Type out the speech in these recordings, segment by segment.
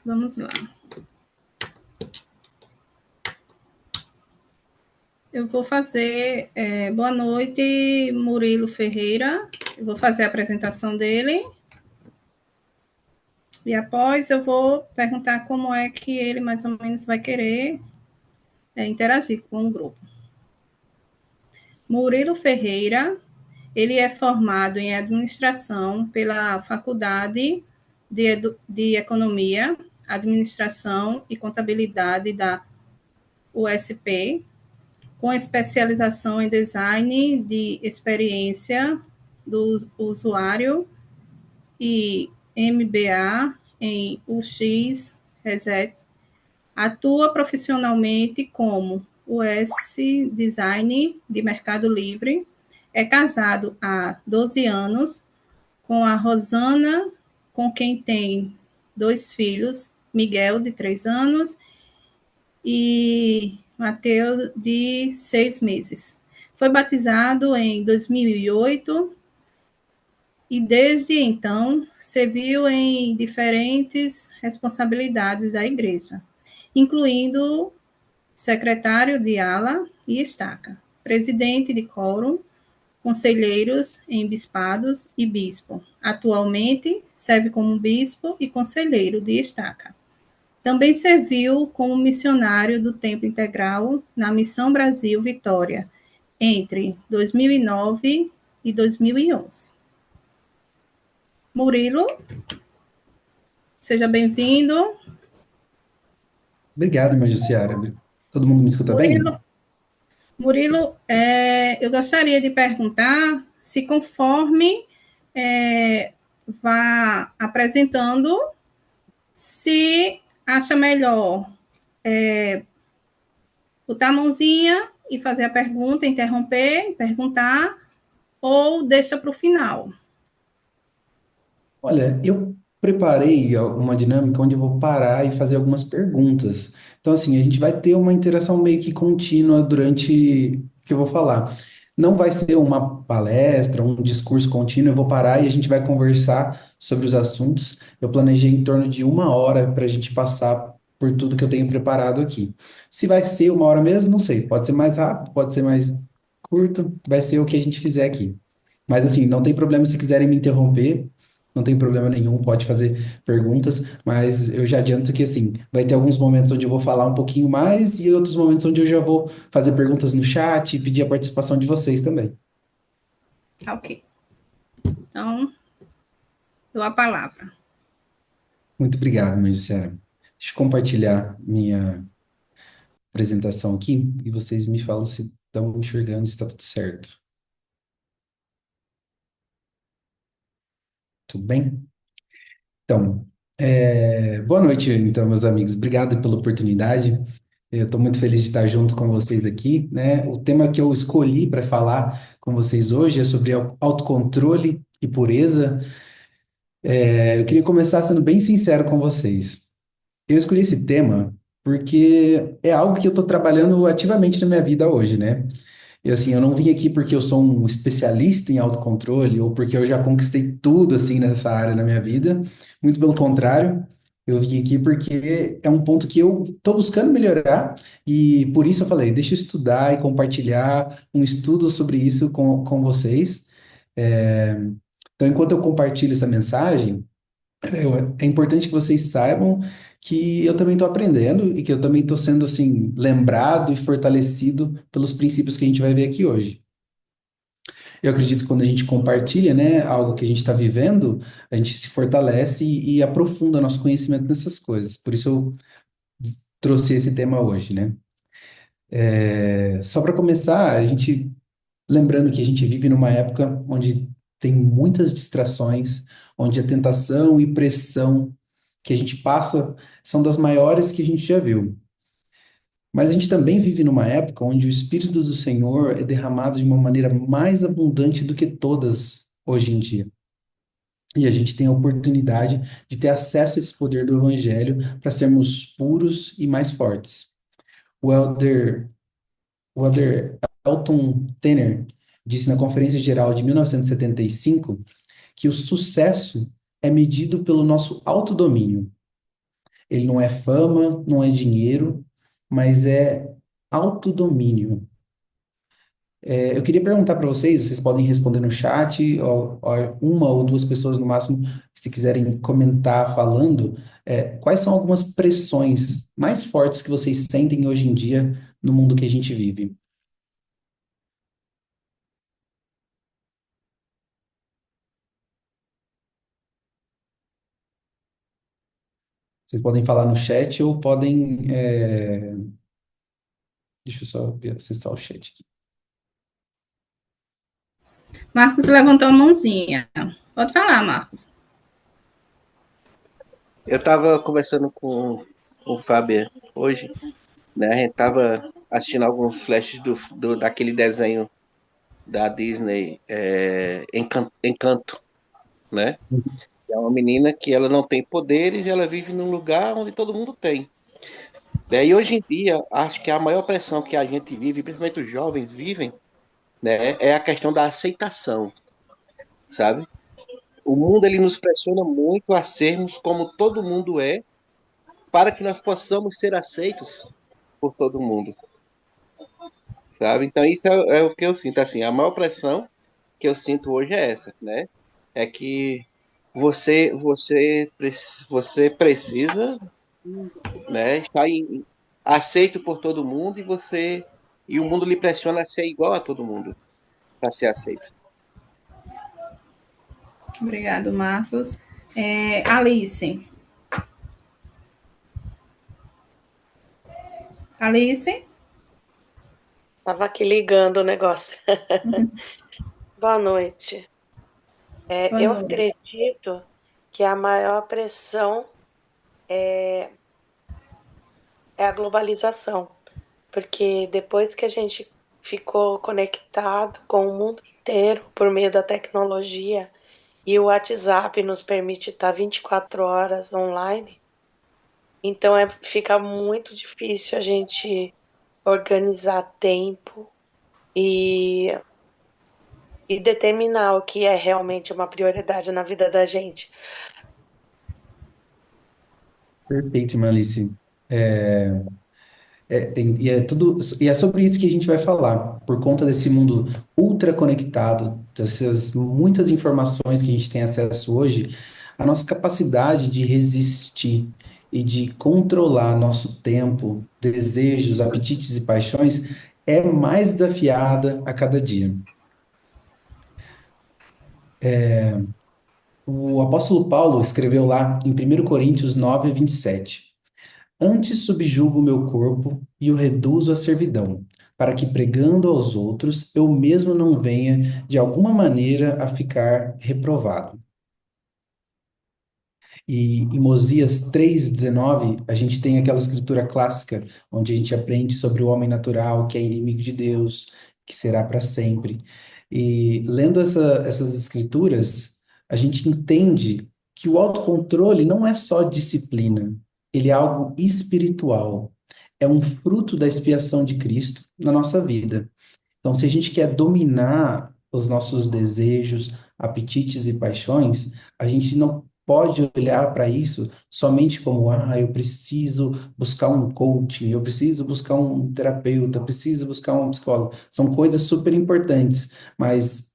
Vamos lá. Eu vou fazer, boa noite, Murilo Ferreira. Eu vou fazer a apresentação dele. E após eu vou perguntar como é que ele mais ou menos vai querer interagir com o grupo. Murilo Ferreira, ele é formado em administração pela Faculdade de Economia, Administração e Contabilidade da USP, com especialização em design de experiência do usuário e MBA em UX Reset. Atua profissionalmente como UX Design de Mercado Livre. É casado há 12 anos com a Rosana, com quem tem 2 filhos, Miguel, de 3 anos, e Mateus, de 6 meses. Foi batizado em 2008 e, desde então, serviu em diferentes responsabilidades da igreja, incluindo secretário de ala e estaca, presidente de quórum, conselheiros em bispados e bispo. Atualmente, serve como bispo e conselheiro de estaca. Também serviu como missionário do Tempo Integral na Missão Brasil Vitória, entre 2009 e 2011. Murilo, seja bem-vindo. Obrigado, irmã Jussiara. Todo mundo me escuta bem? Murilo, Murilo, eu gostaria de perguntar se, conforme vá apresentando, se acha melhor botar a mãozinha e fazer a pergunta, interromper, perguntar, ou deixa para o final. Olha, eu preparei uma dinâmica onde eu vou parar e fazer algumas perguntas. Então, assim, a gente vai ter uma interação meio que contínua durante o que eu vou falar. Não vai ser uma palestra, um discurso contínuo, eu vou parar e a gente vai conversar sobre os assuntos. Eu planejei em torno de 1 hora para a gente passar por tudo que eu tenho preparado aqui. Se vai ser 1 hora mesmo, não sei. Pode ser mais rápido, pode ser mais curto, vai ser o que a gente fizer aqui. Mas assim, não tem problema se quiserem me interromper, não tem problema nenhum, pode fazer perguntas, mas eu já adianto que assim, vai ter alguns momentos onde eu vou falar um pouquinho mais e outros momentos onde eu já vou fazer perguntas no chat e pedir a participação de vocês também. Ok. Então, dou a palavra. Muito obrigado, Maricela. Deixa eu compartilhar minha apresentação aqui e vocês me falam se estão enxergando, se está tudo certo. Tudo bem? Então, boa noite, então, meus amigos. Obrigado pela oportunidade. Eu estou muito feliz de estar junto com vocês aqui, né? O tema que eu escolhi para falar com vocês hoje é sobre autocontrole e pureza. Eu queria começar sendo bem sincero com vocês. Eu escolhi esse tema porque é algo que eu estou trabalhando ativamente na minha vida hoje, né? E assim, eu não vim aqui porque eu sou um especialista em autocontrole ou porque eu já conquistei tudo assim nessa área na minha vida. Muito pelo contrário, eu vim aqui porque é um ponto que eu estou buscando melhorar e por isso eu falei, deixa eu estudar e compartilhar um estudo sobre isso com vocês. É, Então, enquanto eu compartilho essa mensagem, é importante que vocês saibam que eu também estou aprendendo e que eu também estou sendo assim lembrado e fortalecido pelos princípios que a gente vai ver aqui hoje. Eu acredito que quando a gente compartilha, né, algo que a gente está vivendo, a gente se fortalece e aprofunda nosso conhecimento nessas coisas. Por isso eu trouxe esse tema hoje, né? Só para começar, a gente lembrando que a gente vive numa época onde tem muitas distrações, onde a tentação e pressão que a gente passa são das maiores que a gente já viu. Mas a gente também vive numa época onde o Espírito do Senhor é derramado de uma maneira mais abundante do que todas hoje em dia. E a gente tem a oportunidade de ter acesso a esse poder do Evangelho para sermos puros e mais fortes. O elder, o elder Elton Tanner disse na Conferência Geral de 1975 que o sucesso é medido pelo nosso autodomínio. Ele não é fama, não é dinheiro, mas é autodomínio. Eu queria perguntar para vocês, vocês podem responder no chat, ou uma ou duas pessoas no máximo, se quiserem comentar falando, quais são algumas pressões mais fortes que vocês sentem hoje em dia no mundo que a gente vive? Vocês podem falar no chat ou podem. Deixa eu só acessar o chat aqui. Marcos levantou a mãozinha. Pode falar, Marcos. Eu estava conversando com o Fábio hoje, né? A gente estava assistindo alguns flashes daquele desenho da Disney, Encanto, né? É uma menina que ela não tem poderes e ela vive num lugar onde todo mundo tem. E hoje em dia, acho que a maior pressão que a gente vive, principalmente os jovens vivem, né, é a questão da aceitação, sabe? O mundo ele nos pressiona muito a sermos como todo mundo é, para que nós possamos ser aceitos por todo mundo, sabe? Então isso é o que eu sinto assim, a maior pressão que eu sinto hoje é essa, né? É que você precisa, né, estar aceito por todo mundo e o mundo lhe pressiona a ser igual a todo mundo para ser aceito. Obrigado, Marcos. Alice. Alice? Tava aqui ligando o negócio. Boa noite. Boa Eu noite. acredito que a maior pressão é a globalização, porque depois que a gente ficou conectado com o mundo inteiro por meio da tecnologia e o WhatsApp nos permite estar 24 horas online, então fica muito difícil a gente organizar tempo e determinar o que é realmente uma prioridade na vida da gente. Perfeito, Malice. E é sobre isso que a gente vai falar, por conta desse mundo ultra conectado, dessas muitas informações que a gente tem acesso hoje, a nossa capacidade de resistir e de controlar nosso tempo, desejos, apetites e paixões é mais desafiada a cada dia. O apóstolo Paulo escreveu lá em 1 Coríntios 9:27. Antes subjugo o meu corpo e o reduzo à servidão, para que pregando aos outros eu mesmo não venha de alguma maneira a ficar reprovado. E em Mosias 3:19, a gente tem aquela escritura clássica, onde a gente aprende sobre o homem natural, que é inimigo de Deus, que será para sempre. E lendo essas escrituras, a gente entende que o autocontrole não é só disciplina, ele é algo espiritual. É um fruto da expiação de Cristo na nossa vida. Então, se a gente quer dominar os nossos desejos, apetites e paixões, a gente não pode olhar para isso somente como, eu preciso buscar um coaching, eu preciso buscar um terapeuta, eu preciso buscar um psicólogo. São coisas super importantes, mas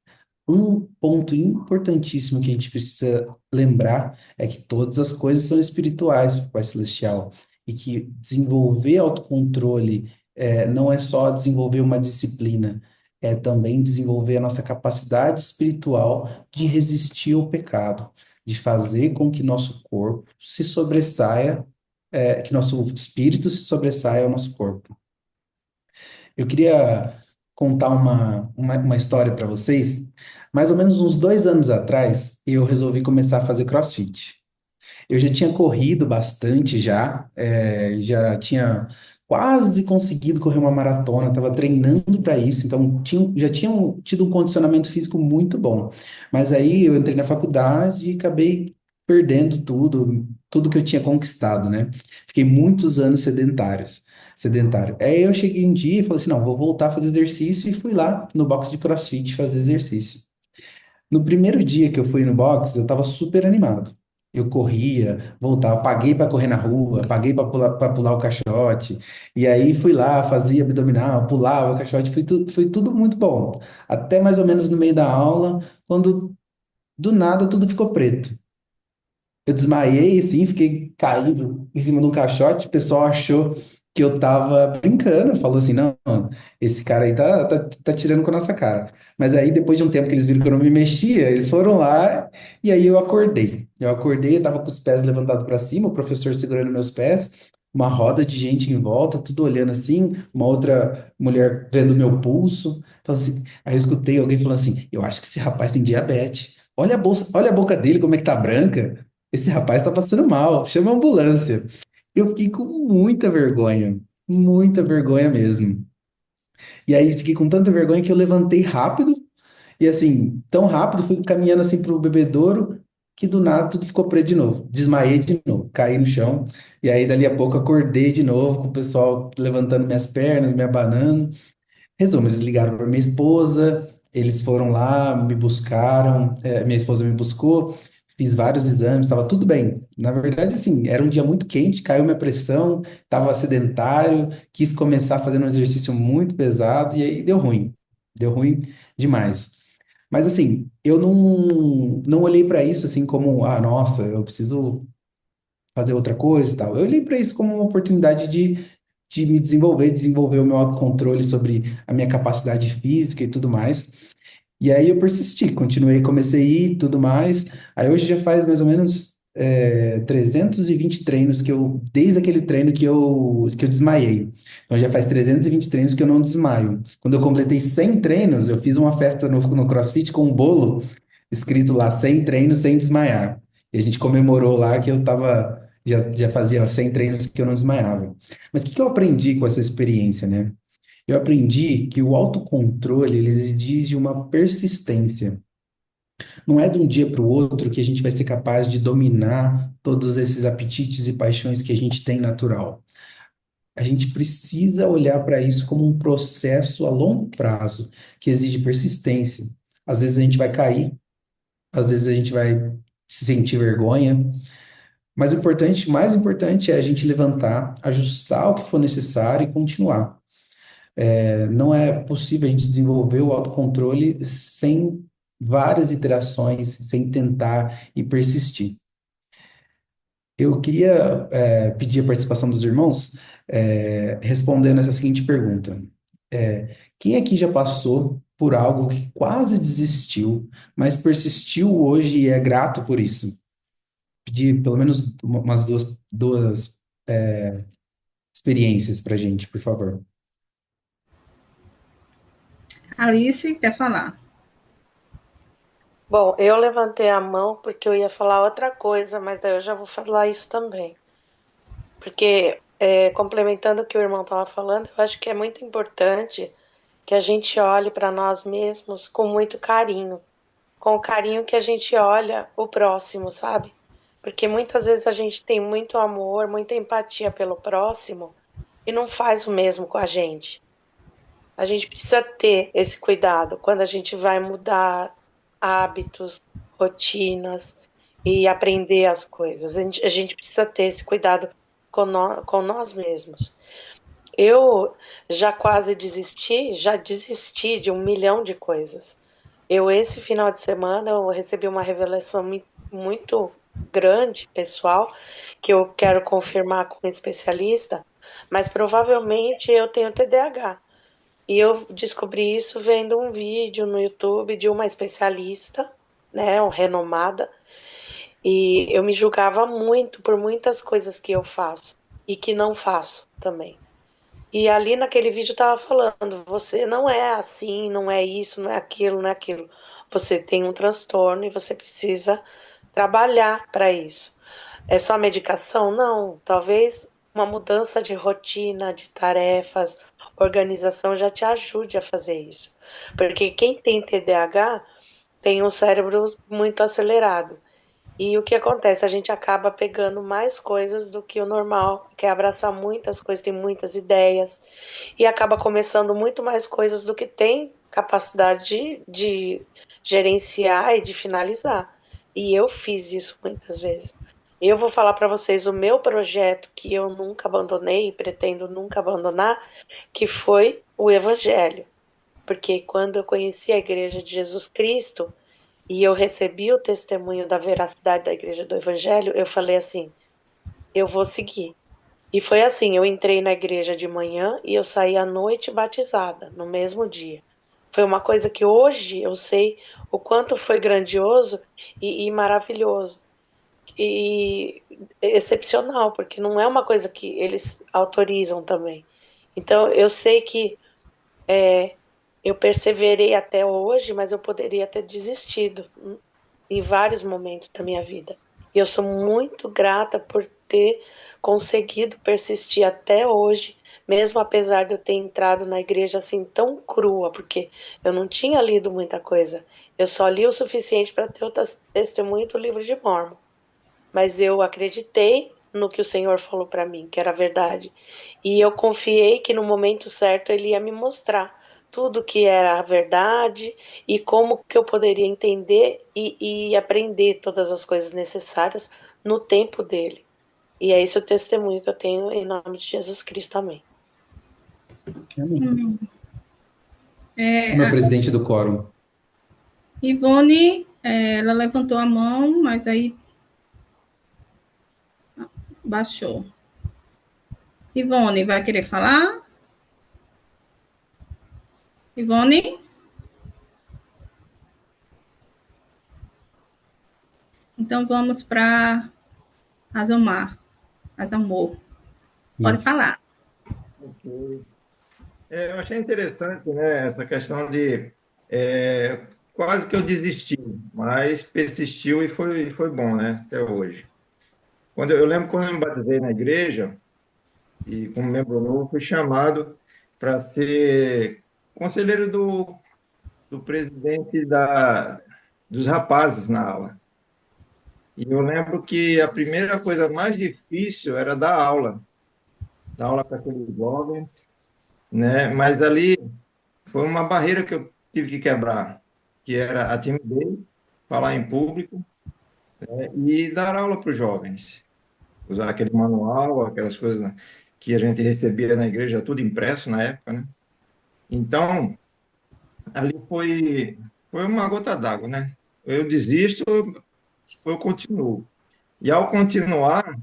um ponto importantíssimo que a gente precisa lembrar é que todas as coisas são espirituais para o Pai Celestial e que desenvolver autocontrole não é só desenvolver uma disciplina, é também desenvolver a nossa capacidade espiritual de resistir ao pecado, de fazer com que nosso corpo se sobressaia, que nosso espírito se sobressaia ao nosso corpo. Eu queria contar uma história para vocês. Mais ou menos uns 2 anos atrás, eu resolvi começar a fazer CrossFit. Eu já tinha corrido bastante já tinha quase conseguido correr uma maratona, estava treinando para isso, então já tinha tido um condicionamento físico muito bom. Mas aí eu entrei na faculdade e acabei perdendo tudo que eu tinha conquistado, né? Fiquei muitos anos sedentário. Aí eu cheguei um dia e falei assim, não, vou voltar a fazer exercício e fui lá no box de CrossFit fazer exercício. No primeiro dia que eu fui no box, eu estava super animado. Eu corria, voltava, paguei para correr na rua, paguei para pular o caixote, e aí fui lá, fazia abdominal, pulava o caixote, foi tudo muito bom. Até mais ou menos no meio da aula, quando do nada tudo ficou preto. Eu desmaiei, assim, fiquei caído em cima de um caixote. O pessoal achou que eu tava brincando, falou assim: não, esse cara aí tá tirando com a nossa cara. Mas aí, depois de um tempo que eles viram que eu não me mexia, eles foram lá e aí eu acordei. Eu acordei, eu tava com os pés levantados para cima, o professor segurando meus pés, uma roda de gente em volta, tudo olhando assim, uma outra mulher vendo meu pulso. Falando assim, aí eu escutei alguém falando assim: eu acho que esse rapaz tem diabetes. Olha a bolsa, olha a boca dele, como é que tá branca. Esse rapaz tá passando mal, chama a ambulância. Eu fiquei com muita vergonha mesmo. E aí fiquei com tanta vergonha que eu levantei rápido, e assim, tão rápido, fui caminhando assim pro bebedouro, que do nada tudo ficou preto de novo. Desmaiei de novo, caí no chão, e aí dali a pouco acordei de novo, com o pessoal levantando minhas pernas, me abanando. Resumo, eles ligaram para minha esposa, eles foram lá, me buscaram, minha esposa me buscou, fiz vários exames, estava tudo bem. Na verdade, assim, era um dia muito quente, caiu minha pressão, estava sedentário, quis começar fazendo um exercício muito pesado e aí deu ruim demais. Mas assim, eu não olhei para isso assim como, ah, nossa, eu preciso fazer outra coisa e tal. Eu olhei para isso como uma oportunidade de me desenvolver, desenvolver o meu autocontrole sobre a minha capacidade física e tudo mais. E aí eu persisti, continuei, comecei a ir e tudo mais. Aí hoje já faz mais ou menos 320 treinos desde aquele treino que eu desmaiei. Então já faz 320 treinos que eu não desmaio. Quando eu completei 100 treinos, eu fiz uma festa no CrossFit com um bolo escrito lá 100 treinos sem desmaiar. E a gente comemorou lá que já fazia 100 treinos que eu não desmaiava. Mas o que que eu aprendi com essa experiência, né? Eu aprendi que o autocontrole, ele exige uma persistência. Não é de um dia para o outro que a gente vai ser capaz de dominar todos esses apetites e paixões que a gente tem natural. A gente precisa olhar para isso como um processo a longo prazo, que exige persistência. Às vezes a gente vai cair, às vezes a gente vai se sentir vergonha, mas mais importante é a gente levantar, ajustar o que for necessário e continuar. Não é possível a gente desenvolver o autocontrole sem várias iterações, sem tentar e persistir. Eu queria, pedir a participação dos irmãos, respondendo essa seguinte pergunta. Quem aqui já passou por algo que quase desistiu, mas persistiu hoje e é grato por isso? Pedir pelo menos umas duas experiências para gente, por favor. Alice, quer falar? Bom, eu levantei a mão porque eu ia falar outra coisa, mas daí eu já vou falar isso também. Porque, complementando o que o irmão estava falando, eu acho que é muito importante que a gente olhe para nós mesmos com muito carinho, com o carinho que a gente olha o próximo, sabe? Porque muitas vezes a gente tem muito amor, muita empatia pelo próximo e não faz o mesmo com a gente. A gente precisa ter esse cuidado quando a gente vai mudar hábitos, rotinas e aprender as coisas. A gente precisa ter esse cuidado com nós mesmos. Eu já quase desisti, já desisti de 1 milhão de coisas. Esse final de semana, eu recebi uma revelação muito grande, pessoal, que eu quero confirmar com um especialista, mas provavelmente eu tenho TDAH. E eu descobri isso vendo um vídeo no YouTube de uma especialista, né, renomada, e eu me julgava muito por muitas coisas que eu faço e que não faço também. E ali naquele vídeo estava falando, você não é assim, não é isso, não é aquilo, não é aquilo. Você tem um transtorno e você precisa trabalhar para isso. É só medicação? Não. Talvez uma mudança de rotina, de tarefas, organização já te ajude a fazer isso. Porque quem tem TDAH tem um cérebro muito acelerado. E o que acontece? A gente acaba pegando mais coisas do que o normal, quer abraçar muitas coisas, tem muitas ideias, e acaba começando muito mais coisas do que tem capacidade de gerenciar e de finalizar. E eu fiz isso muitas vezes. Eu vou falar para vocês o meu projeto que eu nunca abandonei e pretendo nunca abandonar, que foi o Evangelho. Porque quando eu conheci a Igreja de Jesus Cristo e eu recebi o testemunho da veracidade da Igreja do Evangelho, eu falei assim: eu vou seguir. E foi assim, eu entrei na igreja de manhã e eu saí à noite batizada, no mesmo dia. Foi uma coisa que hoje eu sei o quanto foi grandioso e maravilhoso. E excepcional, porque não é uma coisa que eles autorizam também. Então, eu sei que eu perseverei até hoje, mas eu poderia ter desistido em vários momentos da minha vida. E eu sou muito grata por ter conseguido persistir até hoje, mesmo apesar de eu ter entrado na igreja assim tão crua, porque eu não tinha lido muita coisa. Eu só li o suficiente para ter o testemunho do livro de Mórmon. Mas eu acreditei no que o Senhor falou para mim, que era verdade. E eu confiei que no momento certo ele ia me mostrar tudo que era a verdade e como que eu poderia entender e aprender todas as coisas necessárias no tempo dele. E é esse o testemunho que eu tenho em nome de Jesus Cristo. Amém. Amém. Meu A presidente do quórum. Ivone, ela levantou a mão, mas aí baixou. Ivone, vai querer falar? Ivone? Então vamos para Azomar. Azamor. Pode Isso. falar. Ok. Eu achei interessante, né, essa questão de quase que eu desisti, mas persistiu e foi bom, né, até hoje. Eu lembro quando eu me batizei na igreja e como membro novo fui chamado para ser conselheiro do presidente dos rapazes na aula. E eu lembro que a primeira coisa mais difícil era dar aula para aqueles jovens, né? Mas ali foi uma barreira que eu tive que quebrar, que era a timidez, falar em público, né, e dar aula para os jovens. Usar aquele manual, aquelas coisas, né, que a gente recebia na igreja, tudo impresso na época, né? Então, ali foi uma gota d'água, né? Eu desisto, eu continuo. E ao continuar,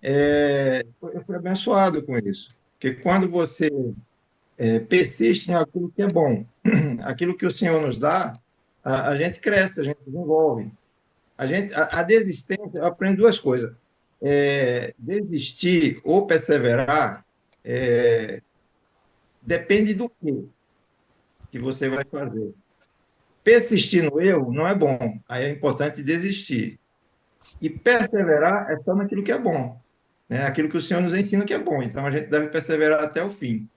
eu fui abençoado com isso. Porque quando você persiste em aquilo que é bom, aquilo que o Senhor nos dá, a gente cresce, a gente desenvolve. A desistência, eu aprendi duas coisas. Desistir ou perseverar depende do que você vai fazer. Persistir no erro não é bom, aí é importante desistir. E perseverar é só naquilo que é bom, né? Aquilo que o Senhor nos ensina que é bom. Então a gente deve perseverar até o fim,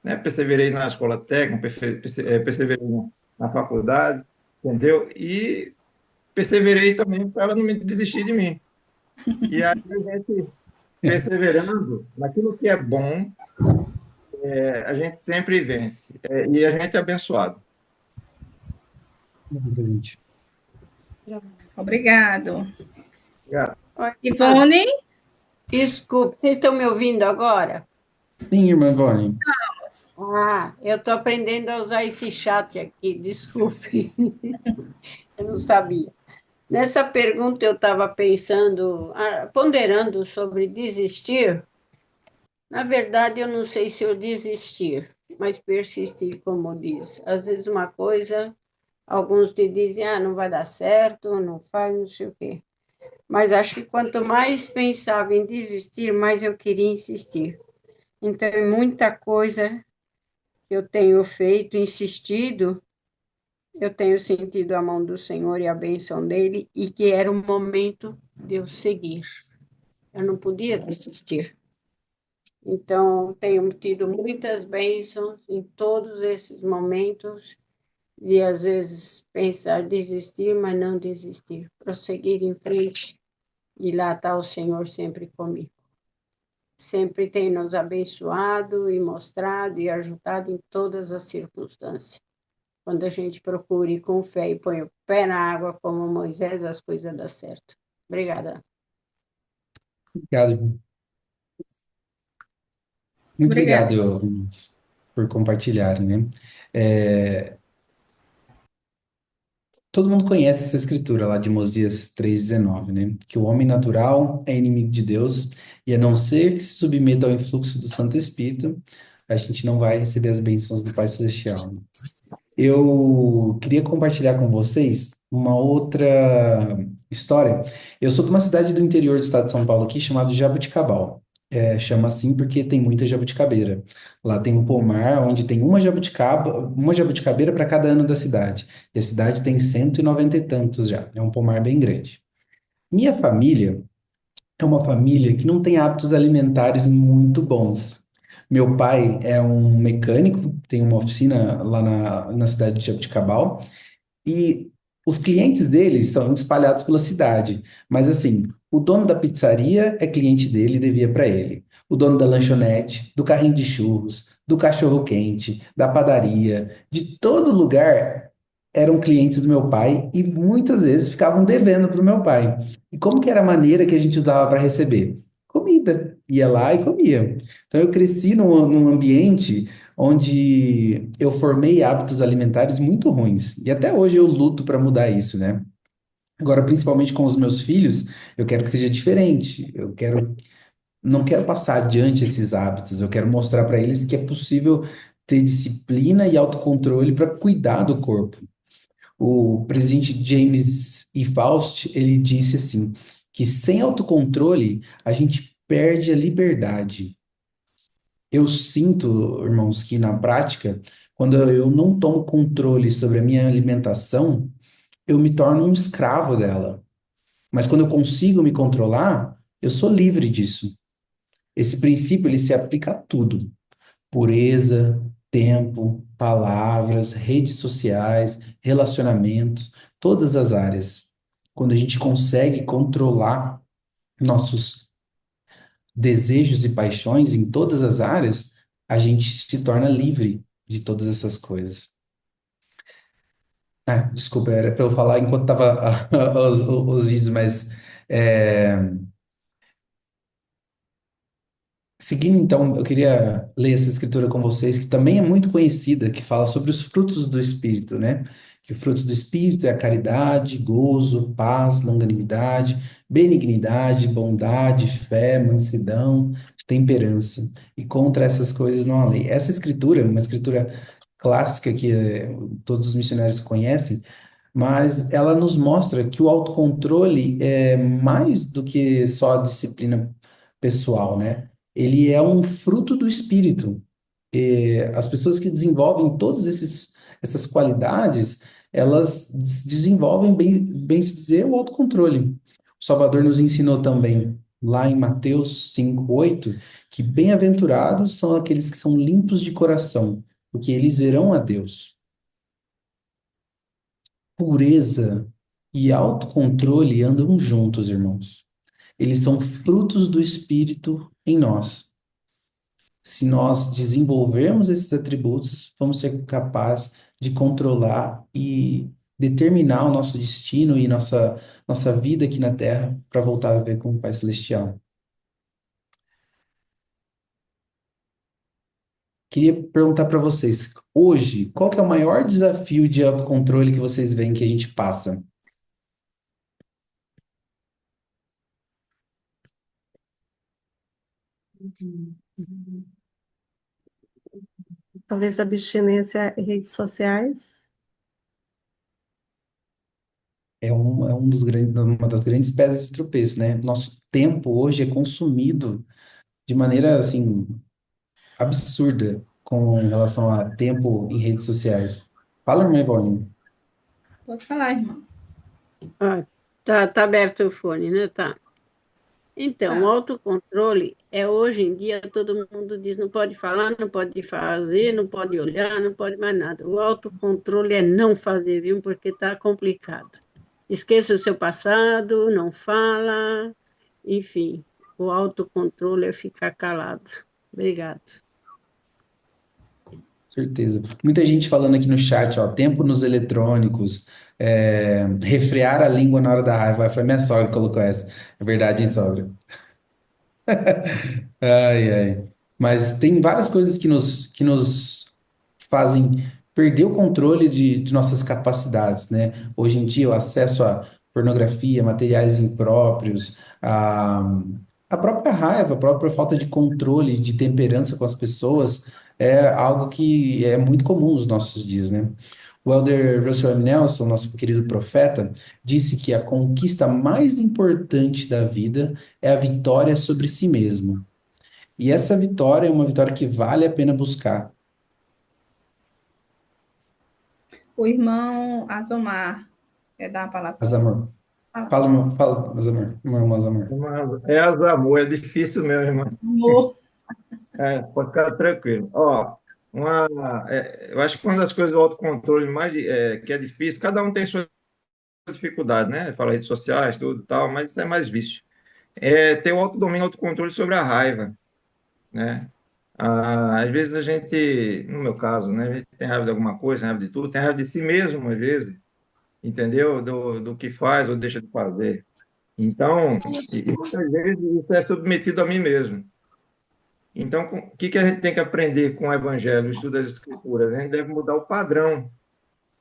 né? Perseverei na escola técnica, perseverei na faculdade, entendeu? E perseverei também para ela não desistir de mim. E aí a gente perseverando naquilo que é bom, a gente sempre vence. E a gente é abençoado. Presidente. Obrigado. Obrigado. Ivone? Desculpe, vocês estão me ouvindo agora? Sim, irmã Ivone. Eu estou aprendendo a usar esse chat aqui, desculpe. Eu não sabia. Nessa pergunta eu estava pensando, ponderando sobre desistir. Na verdade, eu não sei se eu desistir, mas persistir, como diz. Às vezes uma coisa, alguns te dizem, não vai dar certo, não faz, não sei o quê. Mas acho que quanto mais pensava em desistir, mais eu queria insistir. Então, é muita coisa que eu tenho feito, insistido, eu tenho sentido a mão do Senhor e a bênção dele, e que era o momento de eu seguir. Eu não podia desistir. Então, tenho tido muitas bênçãos em todos esses momentos, de às vezes pensar desistir, mas não desistir, prosseguir em frente, e lá está o Senhor sempre comigo. Sempre tem nos abençoado e mostrado e ajudado em todas as circunstâncias. Quando a gente procura ir com fé e põe o pé na água, como Moisés, as coisas dão certo. Obrigada. Obrigado. Muito Obrigada. obrigado por compartilharem, né? É, todo mundo conhece essa escritura lá de Mosias 3,19, né? Que o homem natural é inimigo de Deus e a não ser que se submeta ao influxo do Santo Espírito, a gente não vai receber as bênçãos do Pai Celestial. Eu queria compartilhar com vocês uma outra história. Eu sou de uma cidade do interior do estado de São Paulo aqui chamado Jabuticabal. Chama assim porque tem muita jabuticabeira. Lá tem um pomar onde tem uma jabuticabeira para cada ano da cidade. E a cidade tem 190 e tantos já. É um pomar bem grande. Minha família é uma família que não tem hábitos alimentares muito bons. Meu pai é um mecânico, tem uma oficina lá na cidade de Jaboticabal, e os clientes deles são espalhados pela cidade. Mas assim, o dono da pizzaria é cliente dele e devia para ele. O dono da lanchonete, do carrinho de churros, do cachorro-quente, da padaria, de todo lugar eram clientes do meu pai e muitas vezes ficavam devendo para o meu pai. E como que era a maneira que a gente usava para receber? Comida. Ia lá e comia. Então eu cresci num ambiente onde eu formei hábitos alimentares muito ruins. E até hoje eu luto para mudar isso, né? Agora, principalmente com os meus filhos, eu quero que seja diferente. Não quero passar adiante esses hábitos. Eu quero mostrar para eles que é possível ter disciplina e autocontrole para cuidar do corpo. O presidente James E. Faust, ele disse assim, que sem autocontrole a gente perde a liberdade. Eu sinto, irmãos, que na prática, quando eu não tomo controle sobre a minha alimentação, eu me torno um escravo dela. Mas quando eu consigo me controlar, eu sou livre disso. Esse princípio ele se aplica a tudo: pureza, tempo, palavras, redes sociais, relacionamentos, todas as áreas. Quando a gente consegue controlar nossos desejos e paixões em todas as áreas, a gente se torna livre de todas essas coisas. Ah, desculpa, era para eu falar enquanto tava os vídeos, mas é, seguindo então, eu queria ler essa escritura com vocês, que também é muito conhecida, que fala sobre os frutos do Espírito, né? Que o fruto do Espírito é a caridade, gozo, paz, longanimidade, benignidade, bondade, fé, mansidão, temperança. E contra essas coisas não há lei. Essa escritura, é uma escritura clássica que todos os missionários conhecem, mas ela nos mostra que o autocontrole é mais do que só a disciplina pessoal, né? Ele é um fruto do espírito. E as pessoas que desenvolvem essas qualidades, elas desenvolvem, bem se dizer, o autocontrole. O Salvador nos ensinou também, lá em Mateus 5:8, que bem-aventurados são aqueles que são limpos de coração, porque eles verão a Deus. Pureza e autocontrole andam juntos, irmãos. Eles são frutos do Espírito em nós. Se nós desenvolvermos esses atributos, vamos ser capazes de controlar e determinar o nosso destino e nossa vida aqui na Terra para voltar a viver com o Pai Celestial. Queria perguntar para vocês, hoje, qual que é o maior desafio de autocontrole que vocês veem que a gente passa? Talvez abstinência em redes sociais. Uma das grandes pedras de tropeço, né? Nosso tempo hoje é consumido de maneira, assim, absurda com relação a tempo em redes sociais. Fala, irmã Ivone. Pode falar, irmão. Ah, tá aberto o fone, né? Tá. Então, o Tá. autocontrole é hoje em dia todo mundo diz não pode falar, não pode fazer, não pode olhar, não pode mais nada. O autocontrole é não fazer, viu? Porque está complicado. Esqueça o seu passado, não fala, enfim. O autocontrole é ficar calado. Obrigado. certeza. Muita gente falando aqui no chat, ó, tempo nos eletrônicos, refrear a língua na hora da raiva. Foi minha sogra que colocou essa. É verdade, hein, sogra? Ai, ai. Mas tem várias coisas que nos fazem perder o controle de nossas capacidades, né? Hoje em dia, o acesso à pornografia, materiais impróprios, a própria raiva, a própria falta de controle, de temperança com as pessoas, é algo que é muito comum nos nossos dias, né? O elder Russell M. Nelson, nosso querido profeta, disse que a conquista mais importante da vida é a vitória sobre si mesmo. E essa vitória é uma vitória que vale a pena buscar. O irmão Azomar quer dar a palavra. Azamor. Fala. Fala, Azamor. Meu irmão Azamor. É amor, é difícil mesmo, irmão. Amor. Pode ficar tranquilo. Ó, eu acho que uma das coisas do autocontrole que é difícil, cada um tem sua dificuldade, né? Fala redes sociais, tudo e tal, mas isso é mais vício. É ter o autodomínio, autocontrole sobre a raiva, né? Às vezes a gente, no meu caso, né? A gente tem raiva de alguma coisa, tem raiva de tudo, tem raiva de si mesmo, às vezes, entendeu? Do que faz ou deixa de fazer. Então, e muitas vezes isso é submetido a mim mesmo. Então, o que a gente tem que aprender com o Evangelho, o estudo das Escrituras? A gente deve mudar o padrão,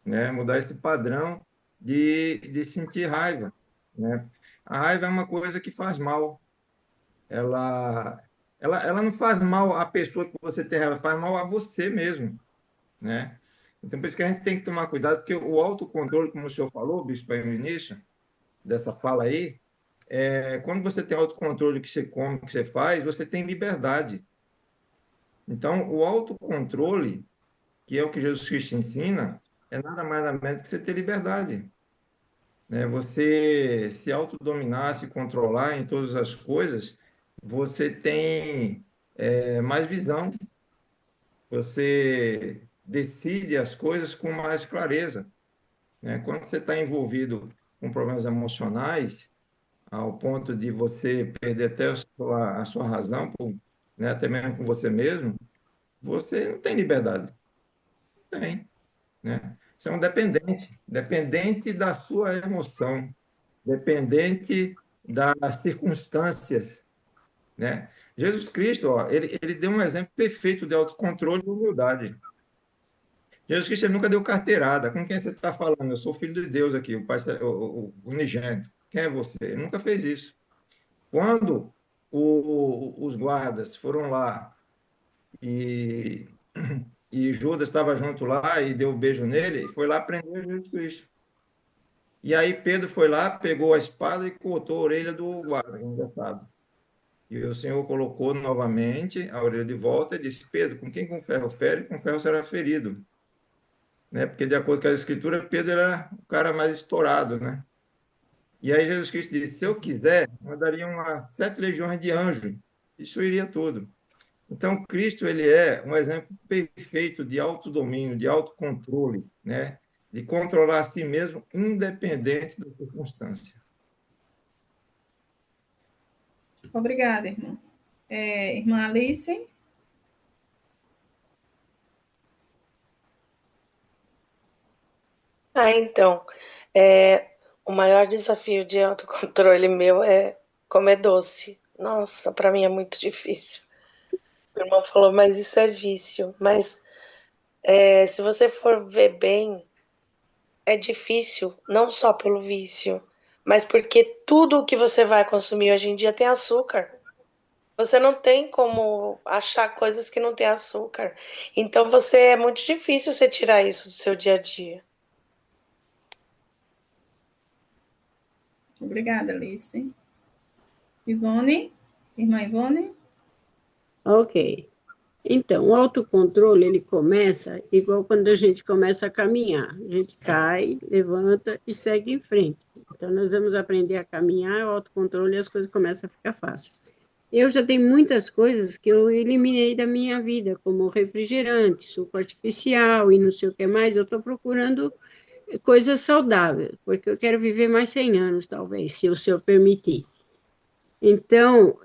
né? Mudar esse padrão de sentir raiva, né? A raiva é uma coisa que faz mal. Ela, ela não faz mal à pessoa que você tem raiva, faz mal a você mesmo, né? Então, por isso que a gente tem que tomar cuidado, porque o autocontrole, como o senhor falou, bispo, aí no início dessa fala aí, quando você tem autocontrole do que você come, do que você faz, você tem liberdade. Então, o autocontrole, que é o que Jesus Cristo ensina, é nada mais nada menos que você ter liberdade, né? Você se autodominar, se controlar em todas as coisas, você tem mais visão, você decide as coisas com mais clareza, né? Quando você está envolvido com problemas emocionais, ao ponto de você perder até a sua razão, né? Até mesmo com você mesmo, você não tem liberdade. Não tem, né? Você é um dependente, dependente da sua emoção, dependente das circunstâncias, né? Jesus Cristo, ó, ele deu um exemplo perfeito de autocontrole e humildade. Jesus Cristo ele nunca deu carteirada. Com quem você está falando? Eu sou filho de Deus aqui, o Pai, o unigênito. Quem é você? Ele nunca fez isso. Quando os guardas foram lá e, e Judas estava junto lá e deu um beijo nele, foi lá prender Jesus Cristo. E aí Pedro foi lá, pegou a espada e cortou a orelha do guarda, engraçado. E o Senhor colocou novamente a orelha de volta e disse: Pedro, com quem com ferro fere, com ferro será ferido. Né? Porque, de acordo com a Escritura, Pedro era o cara mais estourado, né? E aí Jesus Cristo disse: se eu quiser, mandaria umas 7 legiões de anjos. Isso iria tudo. Então, Cristo ele é um exemplo perfeito de autodomínio, de autocontrole, né? De controlar a si mesmo, independente da circunstância. Obrigada, irmão. Irmã Alice? Então, o maior desafio de autocontrole meu é comer doce. Nossa, para mim é muito difícil. Meu irmão falou, mas isso é vício. Mas se você for ver bem, é difícil, não só pelo vício, mas porque tudo o que você vai consumir hoje em dia tem açúcar. Você não tem como achar coisas que não tem açúcar. Então é muito difícil você tirar isso do seu dia a dia. Obrigada, Alice. Ivone? Irmã Ivone? Ok. Então, o autocontrole, ele começa igual quando a gente começa a caminhar. A gente cai, levanta e segue em frente. Então, nós vamos aprender a caminhar, o autocontrole, e as coisas começam a ficar fáceis. Eu já tenho muitas coisas que eu eliminei da minha vida, como refrigerante, suco artificial e não sei o que mais. Eu estou procurando coisas saudáveis, porque eu quero viver mais 100 anos, talvez, se o senhor permitir. Então,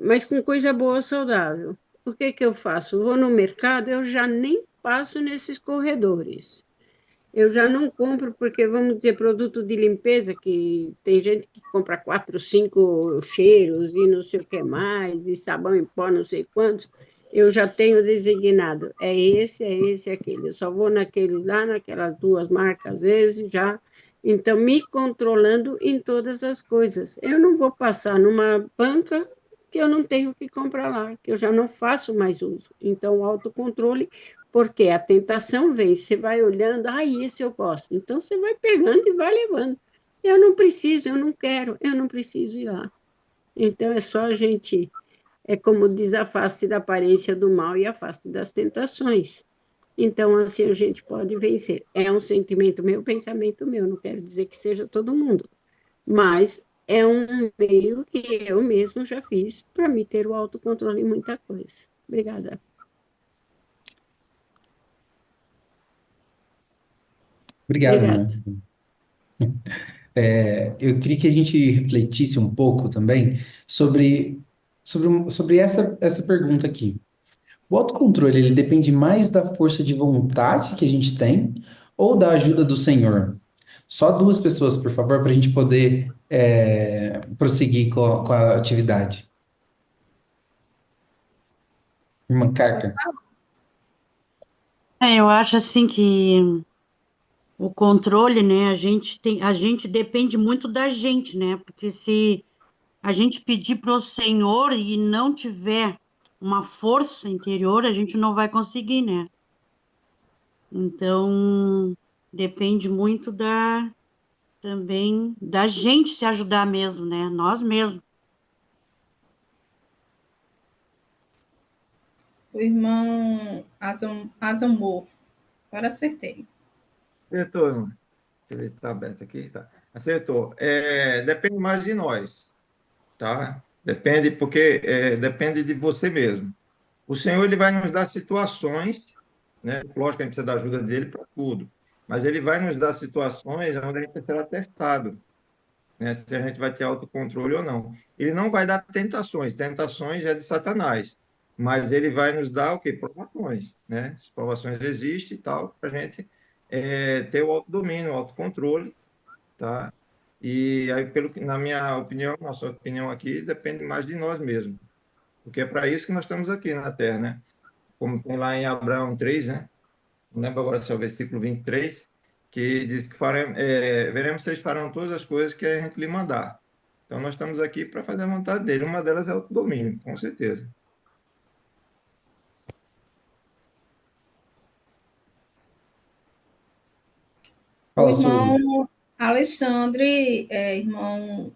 mas com coisa boa, saudável. o que que eu faço? Vou no mercado, eu já nem passo nesses corredores. Eu já não compro porque, vamos dizer, produto de limpeza, que tem gente que compra 4, 5 cheiros e não sei o que mais, e sabão em pó, não sei quantos. Eu já tenho designado, é esse, aquele. Eu só vou naquele lá, naquelas duas marcas, às vezes, já. Então, me controlando em todas as coisas. Eu não vou passar numa banca que eu não tenho que comprar lá, que eu já não faço mais uso. Então, o autocontrole, porque a tentação vem, você vai olhando, esse eu gosto. Então, você vai pegando e vai levando. Eu não preciso, eu não quero, eu não preciso ir lá. Então, é só a gente, é como diz, afaste da aparência do mal e afaste das tentações. Então, assim, a gente pode vencer. É um sentimento meu, pensamento meu, não quero dizer que seja todo mundo, mas é um meio que eu mesmo já fiz para me ter o autocontrole em muita coisa. Obrigada. Obrigado, Obrigada. irmã. Eu queria que a gente refletisse um pouco também sobre essa pergunta aqui. O autocontrole, ele depende mais da força de vontade que a gente tem ou da ajuda do Senhor? Só duas pessoas, por favor, para a gente poder prosseguir com a atividade. Irmã Carca. Eu acho assim que o controle, né, a gente depende muito da gente, né? Porque se a gente pedir para o Senhor e não tiver uma força interior, a gente não vai conseguir, né? Então, depende muito também da gente se ajudar mesmo, né? Nós mesmos. O irmão Azamor. Agora acertei. Acertou, irmão. Deixa eu ver se está aberto aqui. Tá. Acertou. Depende mais de nós, tá? Depende, porque depende de você mesmo. O Senhor, ele vai nos dar situações, né? Lógico que a gente precisa da ajuda dele para tudo, mas ele vai nos dar situações onde a gente será testado, né? Se a gente vai ter autocontrole ou não. Ele não vai dar tentações, tentações é de Satanás, mas ele vai nos dar o quê? Provações, né? As provações existem e tal, para a gente ter o autodomínio, o autocontrole, tá? E aí, na minha opinião, nossa opinião aqui, depende mais de nós mesmos, porque é para isso que nós estamos aqui na Terra, né? Como tem lá em Abraão 3, né? Não lembro agora se é o versículo 23, que diz que veremos se eles farão todas as coisas que a gente lhe mandar. Então, nós estamos aqui para fazer a vontade dele. Uma delas é o domínio, com certeza. O Fala, Sul. irmão Alexandre, irmão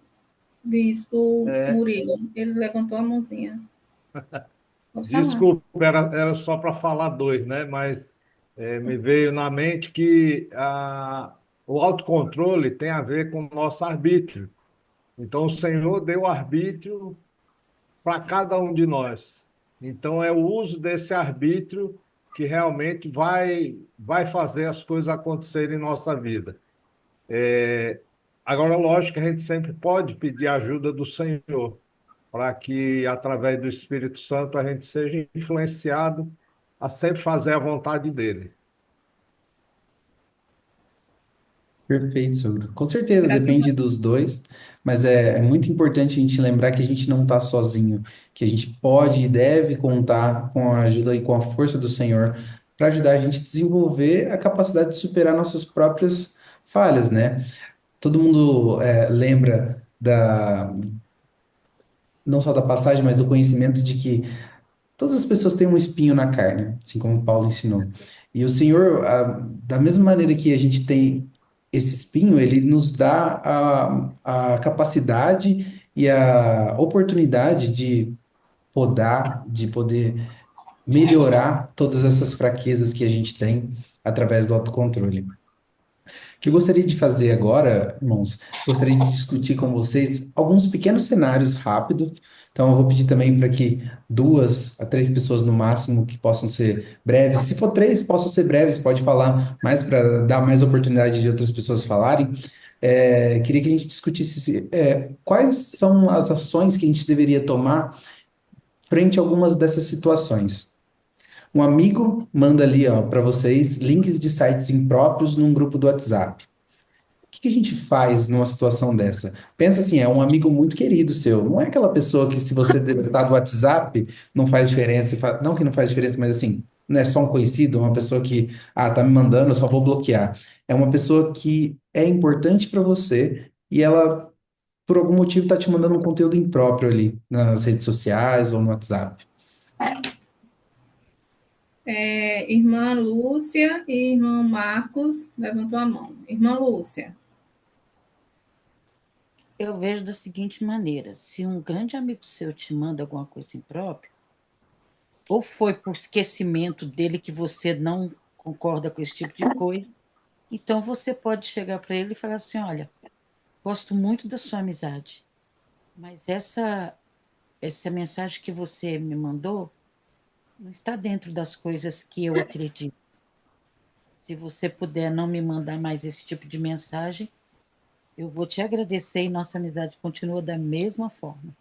Bispo Murilo, ele levantou a mãozinha. Pode falar. Desculpa, era só para falar dois, né? Mas me veio na mente que o autocontrole tem a ver com o nosso arbítrio. Então, o Senhor deu arbítrio para cada um de nós. Então, é o uso desse arbítrio que realmente vai fazer as coisas acontecerem em nossa vida. Agora, lógico que a gente sempre pode pedir a ajuda do Senhor, para que, através do Espírito Santo, a gente seja influenciado a sempre fazer a vontade dele. Perfeito, Sogro. Com certeza, depende dos dois, mas é muito importante a gente lembrar que a gente não está sozinho, que a gente pode e deve contar com a ajuda e com a força do Senhor para ajudar a gente a desenvolver a capacidade de superar nossas próprias falhas, né? Todo mundo lembra não só da passagem, mas do conhecimento de que todas as pessoas têm um espinho na carne, assim como Paulo ensinou. E o Senhor, da mesma maneira que a gente tem esse espinho, ele nos dá a capacidade e a oportunidade de podar, de poder melhorar todas essas fraquezas que a gente tem através do autocontrole. O que eu gostaria de fazer agora, irmãos, gostaria de discutir com vocês alguns pequenos cenários rápidos. Então, eu vou pedir também para que 2 a 3 pessoas no máximo que possam ser breves. Se for 3, possam ser breves, pode falar mais para dar mais oportunidade de outras pessoas falarem. Queria que a gente discutisse quais são as ações que a gente deveria tomar frente a algumas dessas situações. Um amigo manda ali, ó, para vocês links de sites impróprios num grupo do WhatsApp. O que que a gente faz numa situação dessa? Pensa assim, é um amigo muito querido seu. Não é aquela pessoa que, se você deletar do WhatsApp, não faz diferença. Não que não faz diferença, mas assim, não é só um conhecido, uma pessoa que, tá me mandando, eu só vou bloquear. É uma pessoa que é importante para você e ela, por algum motivo, está te mandando um conteúdo impróprio ali nas redes sociais ou no WhatsApp. Irmã Lúcia e irmão Marcos levantou a mão. Irmã Lúcia. Eu vejo da seguinte maneira: se um grande amigo seu te manda alguma coisa imprópria, ou foi por esquecimento dele que você não concorda com esse tipo de coisa, então você pode chegar para ele e falar assim: olha, gosto muito da sua amizade, mas essa mensagem que você me mandou não está dentro das coisas que eu acredito. Se você puder não me mandar mais esse tipo de mensagem, eu vou te agradecer e nossa amizade continua da mesma forma.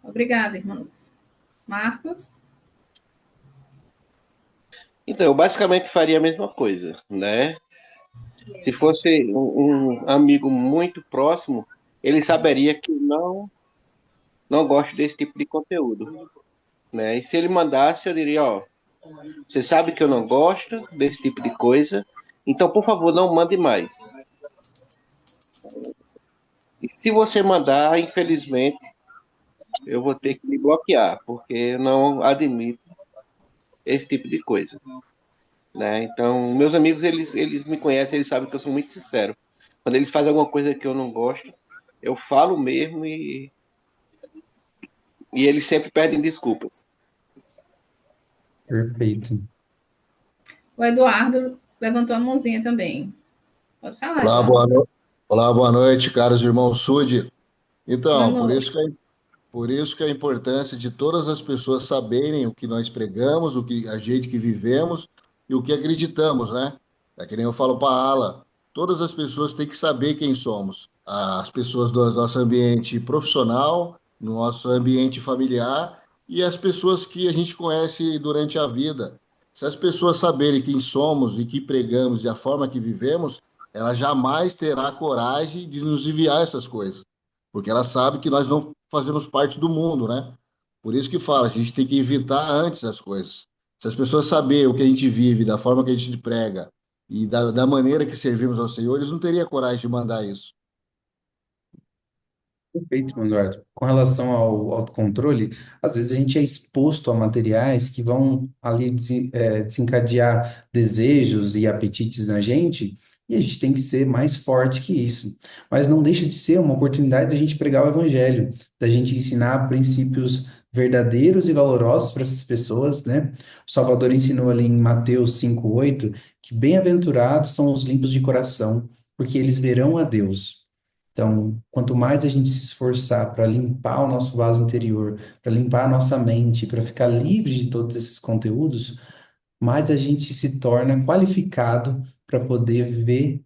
Obrigada, irmã Lúcia. Marcos? Então, eu basicamente faria a mesma coisa, né? Se fosse um amigo muito próximo, ele saberia que não gosto desse tipo de conteúdo, né? E se ele mandasse, eu diria, ó, você sabe que eu não gosto desse tipo de coisa, então, por favor, não mande mais. E se você mandar, infelizmente, eu vou ter que me bloquear, porque eu não admito esse tipo de coisa, né? Então, meus amigos, eles me conhecem, eles sabem que eu sou muito sincero. Quando eles fazem alguma coisa que eu não gosto, eu falo mesmo e eles sempre pedem desculpas. Perfeito. O Eduardo levantou a mãozinha também. Pode falar, Olá, Eduardo. Olá, boa noite, caros irmãos Sud. Boa Então, noite. por isso que a importância de todas as pessoas saberem o que nós pregamos, o que a gente que vivemos e o que acreditamos, né? É que nem eu falo para a Ala, todas as pessoas têm que saber quem somos. As pessoas do nosso ambiente profissional, no nosso ambiente familiar e as pessoas que a gente conhece durante a vida. Se as pessoas saberem quem somos e que pregamos e a forma que vivemos, ela jamais terá coragem de nos enviar essas coisas, porque ela sabe que nós não fazemos parte do mundo, né? Por isso que fala, a gente tem que evitar antes as coisas. Se as pessoas saberem o que a gente vive, da forma que a gente prega e da maneira que servimos ao Senhor, eles não teriam coragem de mandar isso. Perfeito, Eduardo. Com relação ao autocontrole, às vezes a gente é exposto a materiais que vão ali desencadear desejos e apetites na gente, e a gente tem que ser mais forte que isso. Mas não deixa de ser uma oportunidade da gente pregar o evangelho, da gente ensinar princípios verdadeiros e valorosos para essas pessoas, né? O Salvador ensinou ali em Mateus 5:8 que bem-aventurados são os limpos de coração, porque eles verão a Deus. Então, quanto mais a gente se esforçar para limpar o nosso vaso interior, para limpar a nossa mente, para ficar livre de todos esses conteúdos, mais a gente se torna qualificado para poder ver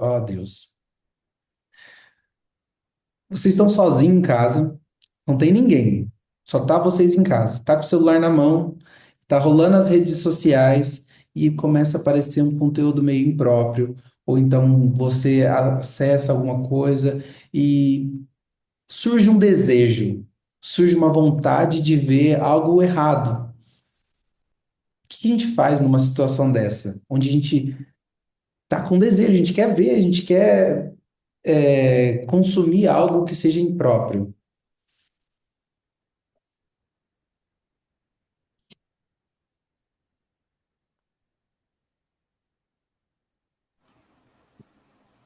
a Deus. Vocês estão sozinhos em casa, não tem ninguém, só tá vocês em casa, tá com o celular na mão, tá rolando as redes sociais e começa a aparecer um conteúdo meio impróprio, ou então você acessa alguma coisa e surge um desejo, surge uma vontade de ver algo errado. O que a gente faz numa situação dessa? Onde a gente tá com desejo, a gente quer ver, a gente quer consumir algo que seja impróprio.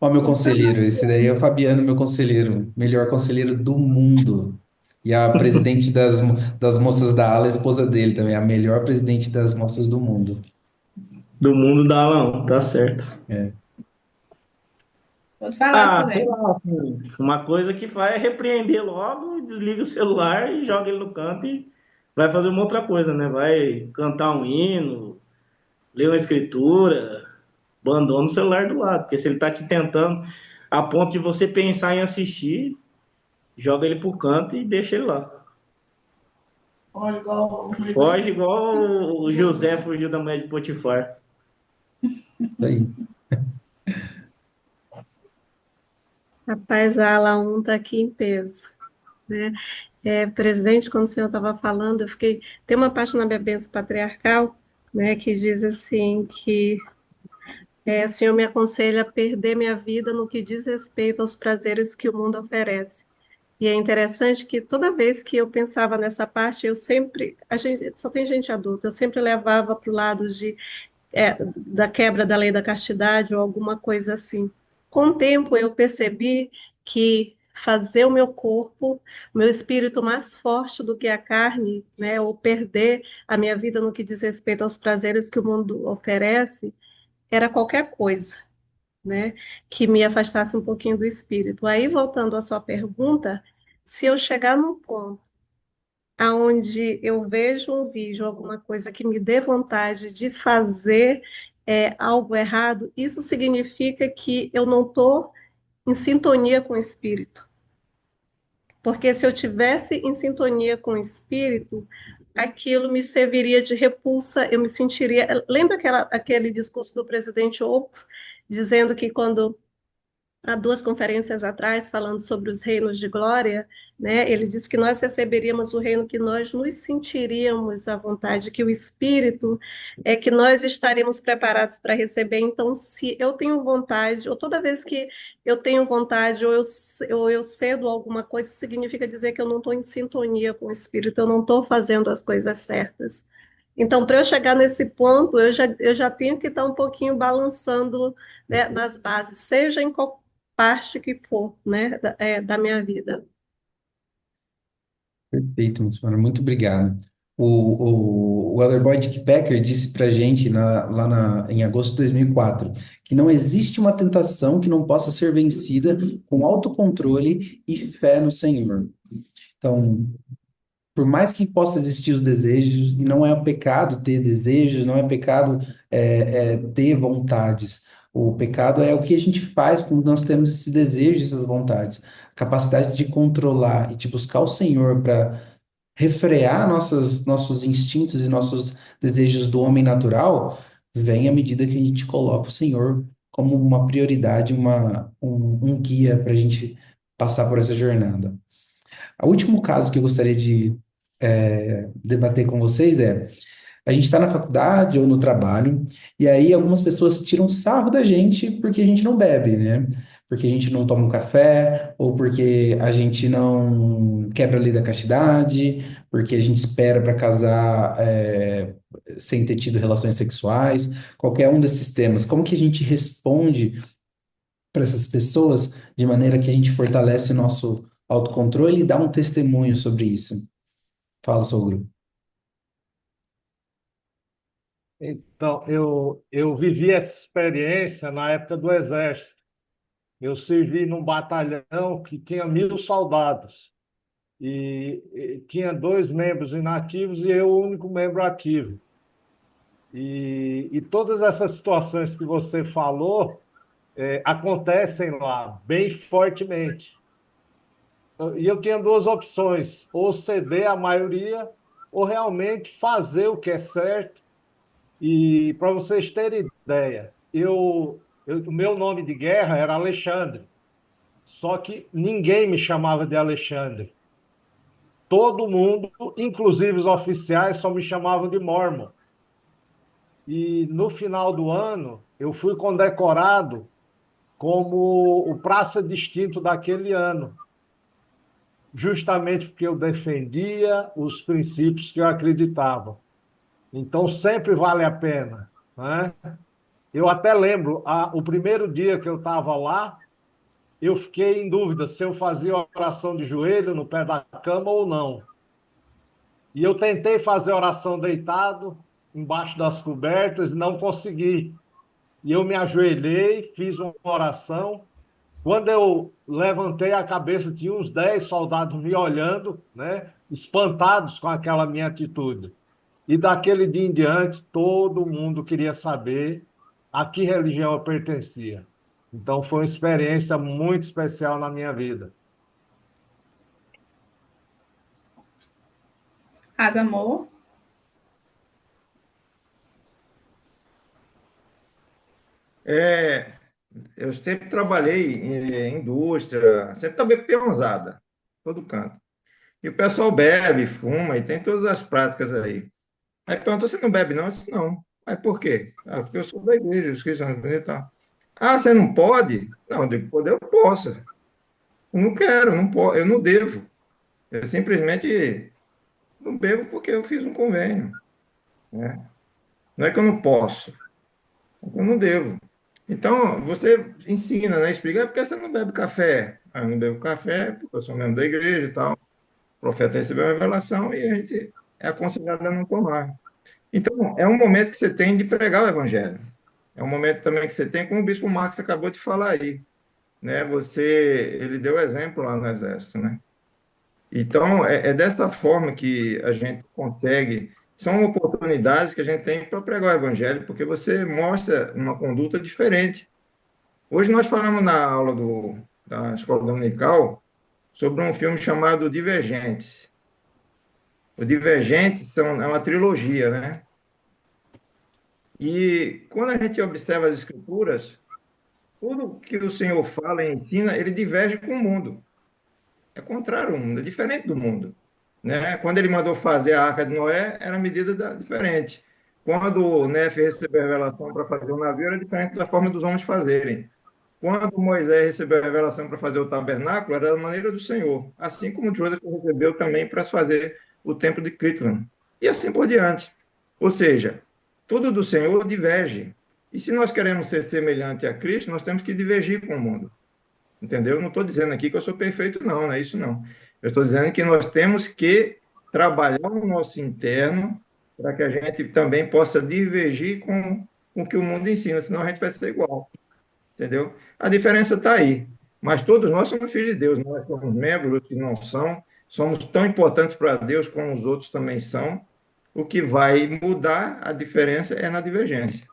Ó, meu conselheiro, esse daí é o Fabiano, meu conselheiro, melhor conselheiro do mundo. E a presidente das moças da ala, a esposa dele também, a melhor presidente das moças do mundo. Do mundo da Alan, tá certo. É. Pode falar, Sei Sueli. lá, assim, uma coisa que faz é repreender logo, desliga o celular e joga ele no canto e vai fazer uma outra coisa, né? Vai cantar um hino, ler uma escritura, abandona o celular do lado, porque se ele tá te tentando a ponto de você pensar em assistir, joga ele pro canto e deixa ele lá. Foge igual o José fugiu da mulher de Potifar. Isso aí. Rapaz, a ala 1 está aqui em peso, né? Presidente, quando o senhor estava falando, eu fiquei... Tem uma parte na minha bênção patriarcal, né, que diz assim, que o senhor me aconselha a perder minha vida no que diz respeito aos prazeres que o mundo oferece. E é interessante que toda vez que eu pensava nessa parte, a gente, só tem gente adulta, eu sempre levava para o lado da quebra da lei da castidade ou alguma coisa assim. Com o tempo, eu percebi que fazer o meu corpo, o meu espírito mais forte do que a carne, né, ou perder a minha vida no que diz respeito aos prazeres que o mundo oferece, era qualquer coisa, né, que me afastasse um pouquinho do espírito. Aí, voltando à sua pergunta, se eu chegar num ponto aonde eu vejo um vídeo, alguma coisa que me dê vontade de fazer algo errado, isso significa que eu não estou em sintonia com o espírito. Porque se eu tivesse em sintonia com o espírito, aquilo me serviria de repulsa, eu me sentiria. Lembra aquele discurso do presidente Oaks, dizendo que quando há 2 conferências atrás, falando sobre os reinos de glória, né, ele disse que nós receberíamos o reino que nós nos sentiríamos à vontade, que o Espírito é que nós estaremos preparados para receber. Então, se eu tenho vontade, ou toda vez que eu tenho vontade, ou eu cedo alguma coisa, significa dizer que eu não estou em sintonia com o Espírito, eu não estou fazendo as coisas certas. Então, para eu chegar nesse ponto, eu já tenho que estar um pouquinho balançando, né, nas bases, seja em qualquer parte que for, né, da minha vida. Perfeito, Luciana, muito obrigado. O Elder Boyd Packer disse para a gente em agosto de 2004 que não existe uma tentação que não possa ser vencida com autocontrole e fé no Senhor. Então, por mais que possa existir os desejos, e não é um pecado ter desejos, não é pecado ter vontades. O pecado é o que a gente faz quando nós temos esses desejos, essas vontades. A capacidade de controlar e de buscar o Senhor para refrear nossos instintos e nossos desejos do homem natural, vem à medida que a gente coloca o Senhor como uma prioridade, um guia para a gente passar por essa jornada. O último caso que eu gostaria de debater com vocês a gente está na faculdade ou no trabalho, e aí algumas pessoas tiram sarro da gente porque a gente não bebe, né? Porque a gente não toma um café, ou porque a gente não quebra a lei da castidade, porque a gente espera para casar sem ter tido relações sexuais, qualquer um desses temas. Como que a gente responde para essas pessoas de maneira que a gente fortalece o nosso autocontrole e dá um testemunho sobre isso? Fala, Sogro. Então, eu vivi essa experiência na época do Exército. Eu servi num batalhão que tinha 1.000 soldados e tinha 2 membros inativos e eu o único membro ativo. E todas essas situações que você falou acontecem lá bem fortemente. E eu tinha 2 opções: ou ceder à maioria ou realmente fazer o que é certo. E para vocês terem ideia, o meu nome de guerra era Alexandre, só que ninguém me chamava de Alexandre. Todo mundo, inclusive os oficiais, só me chamavam de Mormon. E no final do ano, eu fui condecorado como o praça distinto daquele ano, justamente porque eu defendia os princípios que eu acreditava. Então, sempre vale a pena, né? Eu até lembro, o primeiro dia que eu estava lá, eu fiquei em dúvida se eu fazia oração de joelho no pé da cama ou não. E eu tentei fazer oração deitado, embaixo das cobertas, e não consegui. E eu me ajoelhei, fiz uma oração. Quando eu levantei a cabeça, tinha uns 10 soldados me olhando, né, espantados com aquela minha atitude. E daquele dia em diante, todo mundo queria saber a que religião eu pertencia. Então, foi uma experiência muito especial na minha vida. Asamor. É, eu sempre trabalhei em indústria, sempre trabalhei peãozada, todo canto. E o pessoal bebe, fuma e tem todas as práticas aí. Aí perguntou, você não bebe não? Eu disse, não. Aí por quê? Ah, porque eu sou da igreja, os cristãos e tal. Ah, você não pode? Não, de poder eu posso. Eu não quero, não posso, eu não devo. Eu simplesmente não bebo porque eu fiz um convênio, né? Não é que eu não posso, é que eu não devo. Então, você ensina, né? Explica, por que você não bebe café? Ah, eu não bebo café porque eu sou membro da igreja e tal. O profeta recebeu a revelação e a gente é aconselhado a não tomar. Então, é um momento que você tem de pregar o evangelho. É um momento também que você tem, como o bispo Marcos acabou de falar aí, né? Ele deu exemplo lá no exército, né? Então, é dessa forma que a gente consegue. São oportunidades que a gente tem para pregar o evangelho, porque você mostra uma conduta diferente. Hoje nós falamos na aula da Escola Dominical sobre um filme chamado Divergentes. O Divergentes é uma trilogia, né? E quando a gente observa as Escrituras, tudo que o Senhor fala e ensina, ele diverge com o mundo. É contrário ao mundo, é diferente do mundo. Né? Quando ele mandou fazer a Arca de Noé, era medida diferente. Quando o Nefe recebeu a revelação para fazer o navio, era diferente da forma dos homens fazerem. Quando Moisés recebeu a revelação para fazer o tabernáculo, era da maneira do Senhor. Assim como Joseph recebeu também para fazer o templo de Cristo. E assim por diante. Ou seja, tudo do Senhor diverge. E se nós queremos ser semelhante a Cristo, nós temos que divergir com o mundo. Entendeu? Eu não estou dizendo aqui que eu sou perfeito, não, não é isso não. Eu estou dizendo que nós temos que trabalhar no nosso interno para que a gente também possa divergir com o que o mundo ensina, senão a gente vai ser igual. Entendeu? A diferença está aí. Mas todos nós somos filhos de Deus, nós somos membros, outros não são, somos tão importantes para Deus como os outros também são. O que vai mudar a diferença é na divergência.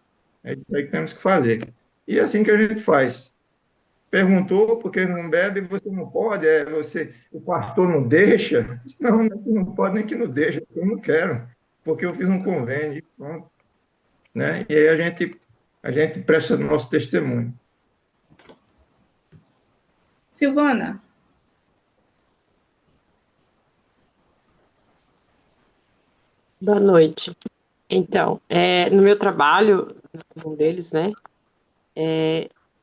É isso aí que temos que fazer. E é assim que a gente faz. Perguntou por que não bebe, você não pode, o pastor não deixa. Não, não pode nem que não deixa, eu não quero, porque eu fiz um convênio, pronto, né? E aí a gente presta nosso testemunho. Silvana. Boa noite. Então, no meu trabalho, um deles, né?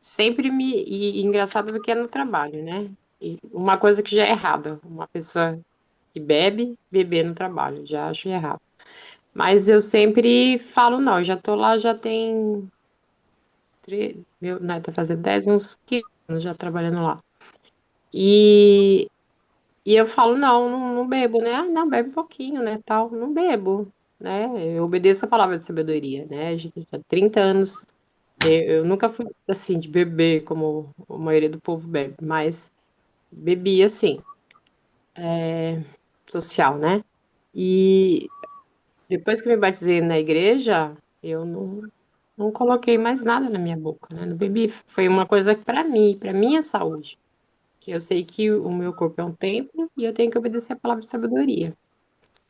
Sempre e engraçado porque é no trabalho, né? E uma coisa que já é errada, uma pessoa que bebe, beber no trabalho, já acho errado. Mas eu sempre falo, não, eu já tô lá, já tem, né, tá fazendo 10, uns 15 anos já trabalhando lá. E eu falo, não bebo, né? Ah, não, bebe um pouquinho, né, tal. Não bebo, né? Eu obedeço a palavra de sabedoria, né? Já 30 anos, eu nunca fui, assim, de beber como a maioria do povo bebe, mas bebi, assim, social, né? E depois que eu me batizei na igreja, eu não coloquei mais nada na minha boca, né? Não bebi. Foi uma coisa para mim, para minha saúde. Que eu sei que o meu corpo é um templo e eu tenho que obedecer a palavra de sabedoria.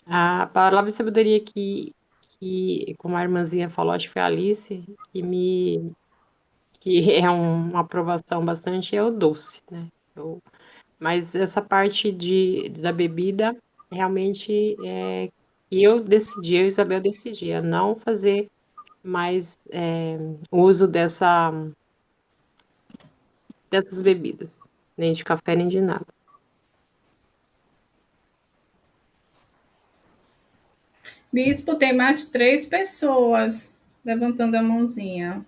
A palavra de sabedoria como a irmãzinha falou, acho que foi a Alice, que é uma aprovação bastante, é o doce, né? Mas essa parte da bebida, realmente, que eu decidi, eu e Isabel decidi, a não fazer mais uso dessas bebidas, nem de café, nem de nada. Bispo, tem mais 3 pessoas levantando a mãozinha.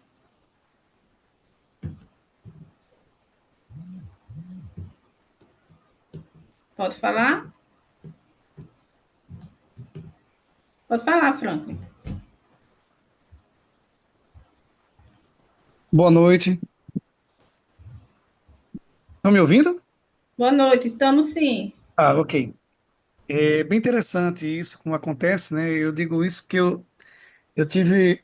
Pode falar? Pode falar, Franklin. Boa noite. Estão me ouvindo? Boa noite, estamos sim. Ah, ok. É bem interessante isso, como acontece, né? Eu digo isso porque eu entrei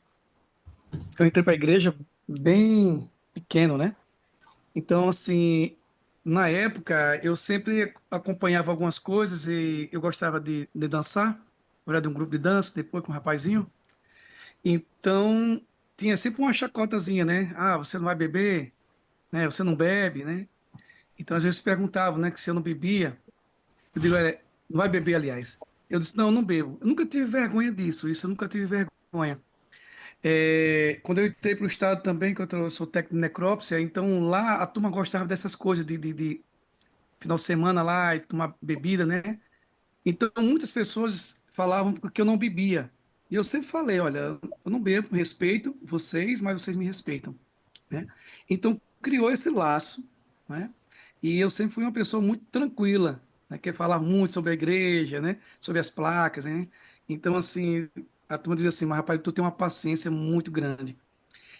para a igreja bem pequeno, né? Então, assim, na época, eu sempre acompanhava algumas coisas e eu gostava de dançar. eu era de um grupo de dança, depois com um rapazinho. Então, tinha sempre uma chacotazinha, né? Ah, você não vai beber, né? Você não bebe, né? Então, às vezes perguntavam, né, que se eu não bebia. Eu digo, não vai beber, aliás. Eu disse, não, eu não bebo. Eu nunca tive vergonha disso, isso eu nunca tive vergonha. Quando eu entrei para o estado também, que eu sou técnico de necrópsia, então lá a turma gostava dessas coisas de final de semana lá e tomar bebida, né? Então muitas pessoas falavam que eu não bebia. E eu sempre falei, olha, eu não bebo, respeito vocês, mas vocês me respeitam, né? Então criou esse laço, né? E eu sempre fui uma pessoa muito tranquila, né? Que falava muito sobre a igreja, né? Sobre as placas, né? Então assim, a turma dizia assim, mas rapaz, tu tem uma paciência muito grande.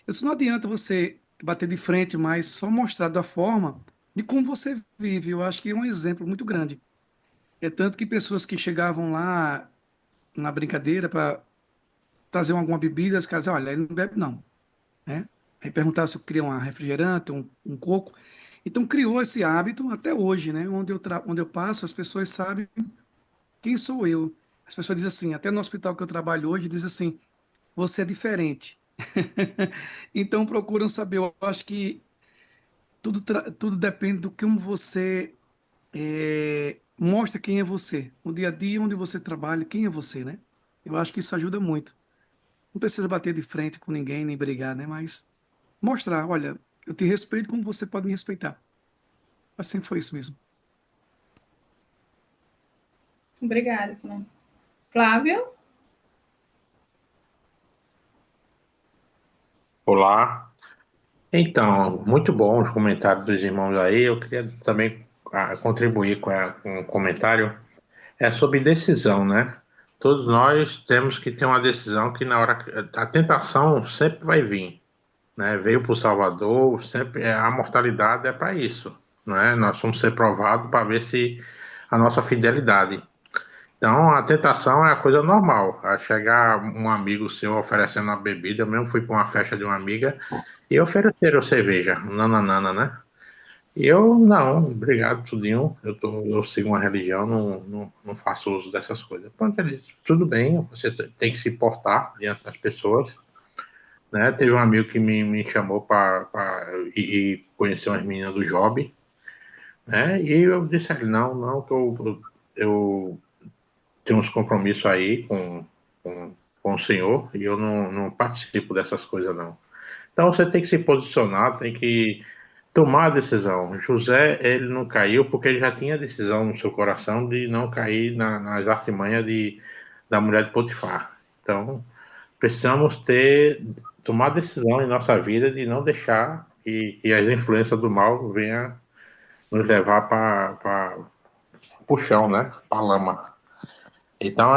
Eu disse, não adianta você bater de frente, mas só mostrar da forma de como você vive. Eu acho que é um exemplo muito grande. É tanto que pessoas que chegavam lá na brincadeira para trazer alguma bebida, os caras diziam, olha, ele não bebe não, né? Aí perguntavam se eu queria um refrigerante, um coco. Então criou esse hábito até hoje, né? Onde eu passo, as pessoas sabem quem sou eu. As pessoas dizem assim, até no hospital que eu trabalho hoje, dizem assim, você é diferente. Então procuram saber. Eu acho que tudo depende do como você mostra quem é você. No dia a dia, onde você trabalha, quem é você, né? Eu acho que isso ajuda muito. Não precisa bater de frente com ninguém, nem brigar, né? Mas mostrar, olha, eu te respeito como você pode me respeitar. Mas sempre foi isso mesmo. Obrigada, Flávio. Flávio? Olá. Então, muito bom os comentários dos irmãos aí. Eu queria também contribuir com um comentário. É sobre decisão, né? Todos nós temos que ter uma decisão que na hora a tentação sempre vai vir, né? Veio para o Salvador, sempre a mortalidade é para isso, né? Nós vamos ser provados para ver se a nossa fidelidade. Então, a tentação é a coisa normal. A chegar um amigo seu oferecendo uma bebida, eu mesmo fui para uma festa de uma amiga e ofereceram cerveja, nananana, né? E eu, não, obrigado, tudinho. Eu sigo uma religião, não faço uso dessas coisas. Pronto, ele disse, tudo bem, você tem que se portar diante das pessoas, né? Teve um amigo que me chamou para ir conhecer umas meninas do Job, né? E eu disse a ele, não, que eu tenho uns compromissos aí com o senhor e eu não participo dessas coisas, não. Então você tem que se posicionar, tem que tomar a decisão. José, ele não caiu porque ele já tinha a decisão no seu coração de não cair nas artimanhas da mulher de Potifar. Então, precisamos tomar decisão em nossa vida de não deixar que as influências do mal venham nos levar para o chão, né? Para a lama. Então,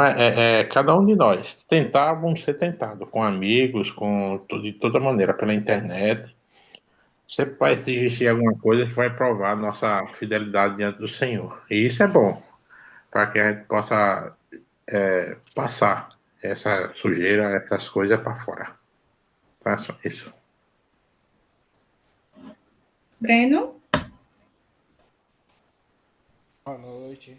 cada um de nós. Tentar, vamos ser tentados com amigos, de toda maneira, pela internet. Sempre vai existir alguma coisa que vai provar a nossa fidelidade diante do Senhor. E isso é bom, para que a gente possa passar essa sujeira, essas coisas para fora. Tá? Só isso. Breno? Boa noite.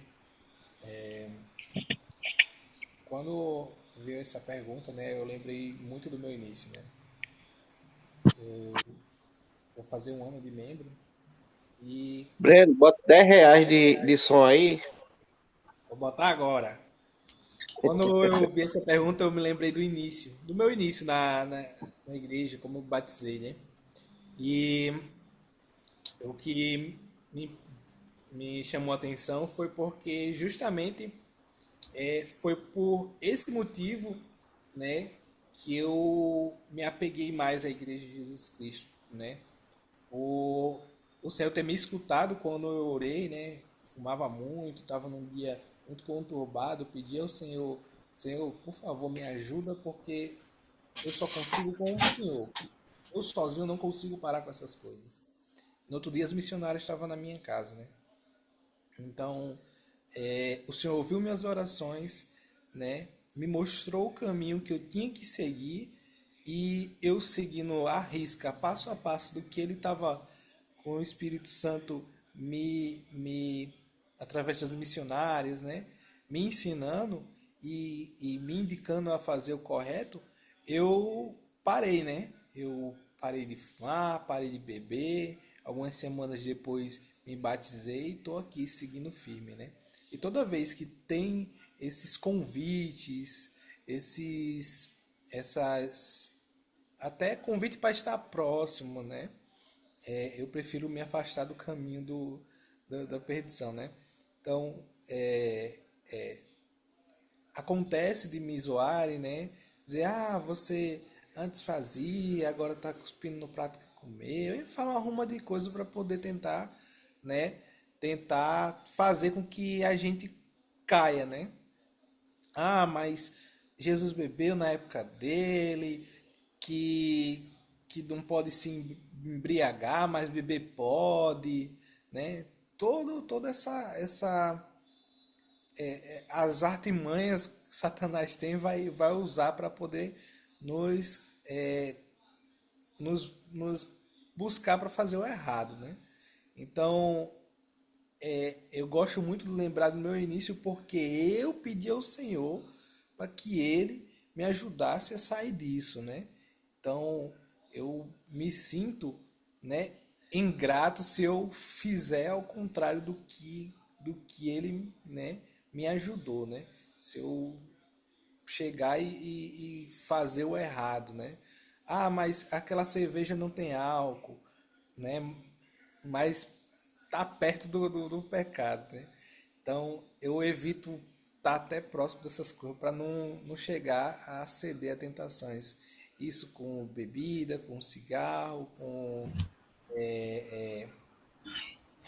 Quando veio essa pergunta, né, eu lembrei muito do meu início, né? Eu vou fazer um ano de membro e Breno, bota R$ 10 de som aí. vou botar agora. Quando eu vi essa pergunta, eu me lembrei do meu início na igreja, como eu batizei, né? E o que me chamou a atenção foi porque justamente foi por esse motivo, né, que eu me apeguei mais à Igreja de Jesus Cristo, né? O Senhor ter me escutado quando eu orei, né? Fumava muito, estava num dia muito conturbado, pedi ao Senhor, Senhor, por favor, me ajuda, porque eu só consigo com o Senhor. Eu sozinho não consigo parar com essas coisas. No outro dia, as missionárias estavam na minha casa, né? Então, o Senhor ouviu minhas orações, né? Me mostrou o caminho que eu tinha que seguir e eu seguindo à risca, passo a passo do que Ele estava com o Espírito Santo através das missionárias, né? Me ensinando, e me indicando a fazer o correto, eu parei, né? Eu parei de fumar, parei de beber. Algumas semanas depois me batizei e estou aqui seguindo firme, né? E toda vez que tem esses convites, essas até convite para estar próximo, né? Eu prefiro me afastar do caminho da perdição, né? Então, acontece de me zoarem, né? Dizer, você antes fazia, agora tá cuspindo no prato que comeu. E falar uma ruma de coisa para poder tentar, né? Tentar fazer com que a gente caia, né? Mas Jesus bebeu na época dele, que não pode se embriagar, mas beber pode, né? Toda as artimanhas que Satanás tem vai usar para poder nos buscar para fazer o errado, né? Então, eu gosto muito de lembrar do meu início porque eu pedi ao Senhor para que Ele me ajudasse a sair disso, né? Então, eu me sinto, né, ingrato se eu fizer ao contrário do que Ele, né, me ajudou, né? Se eu chegar e fazer o errado, né? Mas aquela cerveja não tem álcool, né? Mas tá perto do pecado, né? Então eu evito estar até próximo dessas coisas para não chegar a ceder a tentações. Isso com bebida, com cigarro, com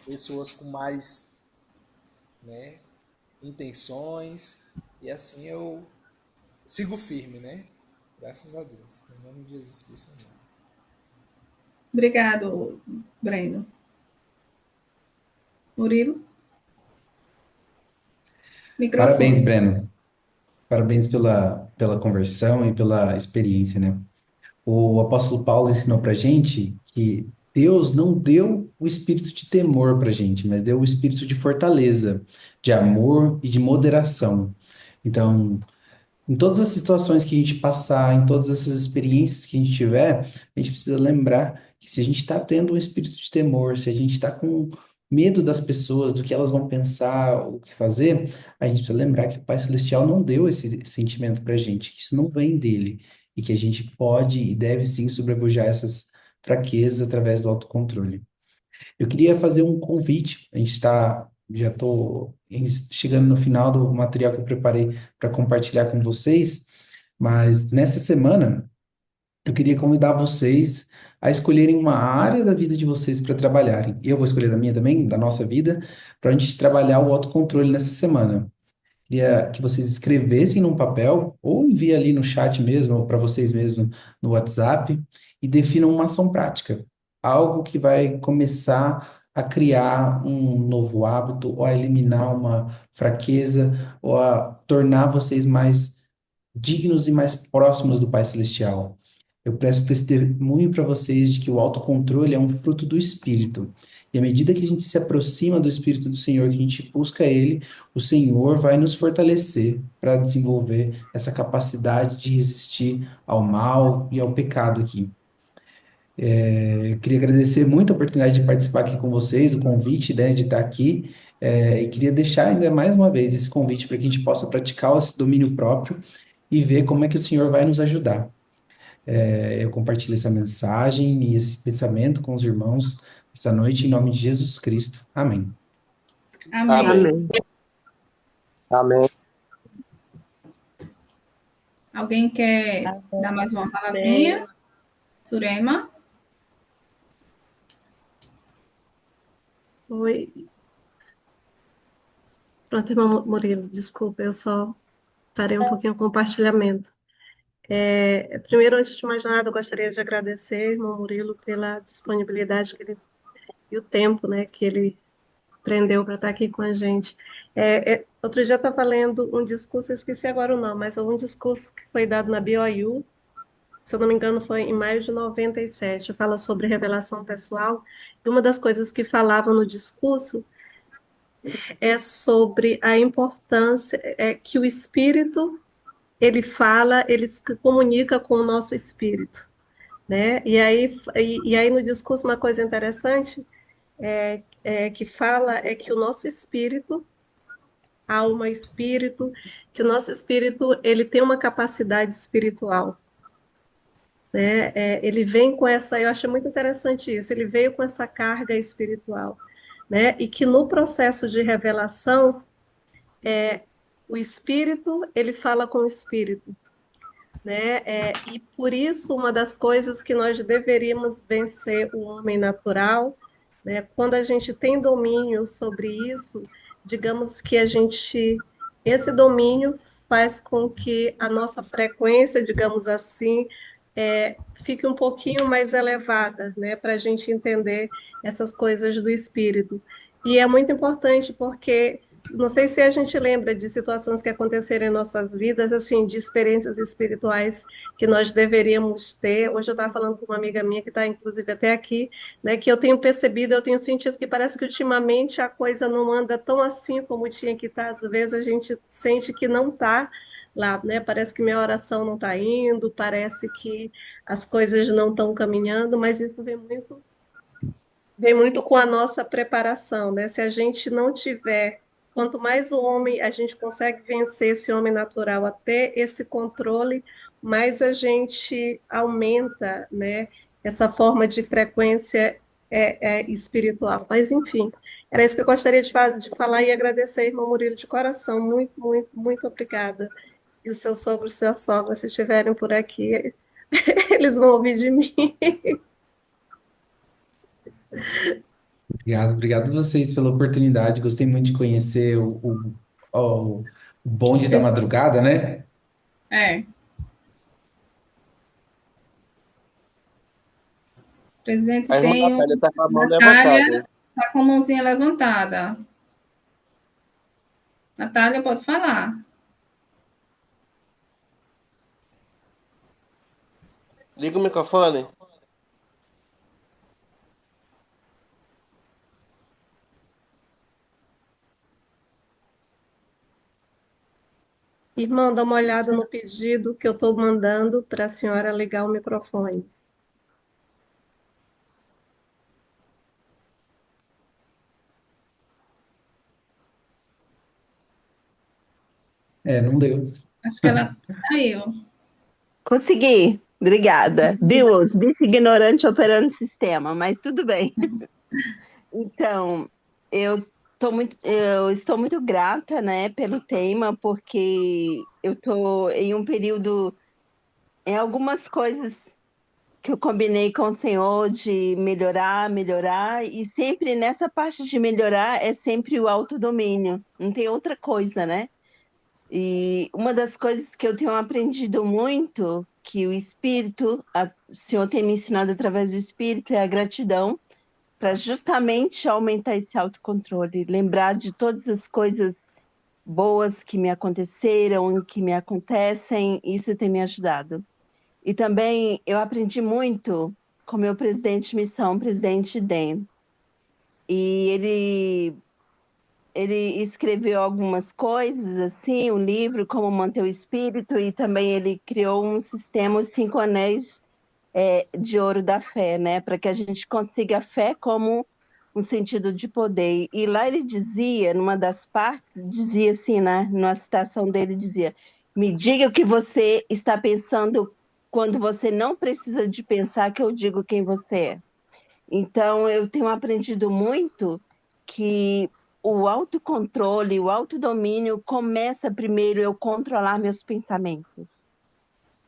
pessoas com mais, né, intenções, e assim eu sigo firme, né? Graças a Deus. Em nome de Jesus Cristo. Amém. Obrigado, Breno. Murilo? Microfone. Parabéns, Breno. Parabéns pela conversão e pela experiência, né? O apóstolo Paulo ensinou para gente que Deus não deu o espírito de temor para gente, mas deu o espírito de fortaleza, de amor e de moderação. Então, em todas as situações que a gente passar, em todas essas experiências que a gente tiver, a gente precisa lembrar que se a gente está tendo um espírito de temor, se a gente está com medo das pessoas, do que elas vão pensar, o que fazer, a gente precisa lembrar que o Pai Celestial não deu esse sentimento para a gente, que isso não vem dele, e que a gente pode e deve sim sobrepujar essas fraquezas através do autocontrole. Eu queria fazer um convite. Já estou chegando no final do material que eu preparei para compartilhar com vocês, mas nessa semana eu queria convidar vocês a escolherem uma área da vida de vocês para trabalharem. Eu vou escolher da minha também, da nossa vida, para a gente trabalhar o autocontrole nessa semana. Queria que vocês escrevessem num papel ou envie ali no chat mesmo, ou para vocês mesmos no WhatsApp, e definam uma ação prática. Algo que vai começar a criar um novo hábito, ou a eliminar uma fraqueza, ou a tornar vocês mais dignos e mais próximos do Pai Celestial. Eu presto testemunho para vocês de que o autocontrole é um fruto do Espírito. E à medida que a gente se aproxima do Espírito do Senhor, que a gente busca Ele, o Senhor vai nos fortalecer para desenvolver essa capacidade de resistir ao mal e ao pecado aqui. Eu queria agradecer muito a oportunidade de participar aqui com vocês, o convite, né, de estar aqui, e queria deixar ainda mais uma vez esse convite para que a gente possa praticar esse domínio próprio e ver como é que o Senhor vai nos ajudar. Eu compartilho essa mensagem e esse pensamento com os irmãos essa noite, em nome de Jesus Cristo. Amém. Amém. Amém. Amém. Alguém quer dar mais uma palavrinha? Surema? Oi. Pronto, irmão Murilo, desculpa, eu só parei um pouquinho o compartilhamento. Primeiro, antes de mais nada, eu gostaria de agradecer, irmão Murilo, pela disponibilidade e o tempo, né, que ele prendeu para estar aqui com a gente. Outro dia eu estava lendo um discurso, eu esqueci agora o nome, mas um discurso que foi dado na BYU, se eu não me engano, foi em maio de 97, fala sobre revelação pessoal, e uma das coisas que falava no discurso é sobre a importância que o espírito, ele fala, ele se comunica com o nosso espírito, né? E aí no discurso uma coisa interessante que fala é que o nosso espírito, alma, espírito, que o nosso espírito ele tem uma capacidade espiritual, né? Ele vem com essa, eu acho muito interessante isso, ele veio com essa carga espiritual, né? E que no processo de revelação, o espírito, ele fala com o espírito, né? E por isso, uma das coisas que nós deveríamos vencer o homem natural, né? Quando a gente tem domínio sobre isso, digamos que esse domínio faz com que a nossa frequência, digamos assim, fique um pouquinho mais elevada, né? Para a gente entender essas coisas do espírito. E é muito importante porque não sei se a gente lembra de situações que aconteceram em nossas vidas, assim, de experiências espirituais que nós deveríamos ter. Hoje eu estava falando com uma amiga minha que está, inclusive, até aqui, né, que eu tenho percebido, eu tenho sentido que parece que ultimamente a coisa não anda tão assim como tinha que estar. Às vezes a gente sente que não está lá, né? Parece que minha oração não está indo, parece que as coisas não estão caminhando, mas isso vem muito com a nossa preparação, né? Se a gente não tiver, quanto mais o homem, a gente consegue vencer esse homem natural até esse controle, mais a gente aumenta, né? Essa forma de frequência espiritual. Mas, enfim, era isso que eu gostaria de falar e agradecer, irmão Murilo, de coração. Muito, muito, muito obrigada. E o seu sogro e sua sogra, se estiverem por aqui, eles vão ouvir de mim. Obrigado a vocês pela oportunidade. Gostei muito de conhecer o bonde da madrugada, né? O presidente A irmã tem Natália está com a mão Natália levantada. está com a mãozinha levantada. Natália, pode falar. Liga o microfone. Irmão, dá uma olhada no pedido que eu estou mandando para a senhora ligar o microfone. Não deu. Acho que ela saiu. Consegui, obrigada. Deus, bicho ignorante operando o sistema, mas tudo bem. Então, eu estou muito grata, né, pelo tema, porque eu estou em um período, em algumas coisas que eu combinei com o Senhor de melhorar, e sempre nessa parte de melhorar é sempre o autodomínio, não tem outra coisa, né? E uma das coisas que eu tenho aprendido muito, que o Senhor tem me ensinado através do Espírito, é a gratidão, para justamente aumentar esse autocontrole, lembrar de todas as coisas boas que me aconteceram, que me acontecem, isso tem me ajudado. E também eu aprendi muito com meu presidente de missão, o presidente Dan. E ele escreveu algumas coisas, assim, um livro, Como Manter o Espírito, e também ele criou um sistema, os 5 anéis de ouro da fé, né? Para que a gente consiga a fé como um sentido de poder. E lá ele dizia, numa das partes, dizia assim, né? Numa citação dele, dizia: me diga o que você está pensando quando você não precisa de pensar que eu digo quem você é. Então, eu tenho aprendido muito que o autocontrole, o autodomínio começa primeiro eu controlar meus pensamentos.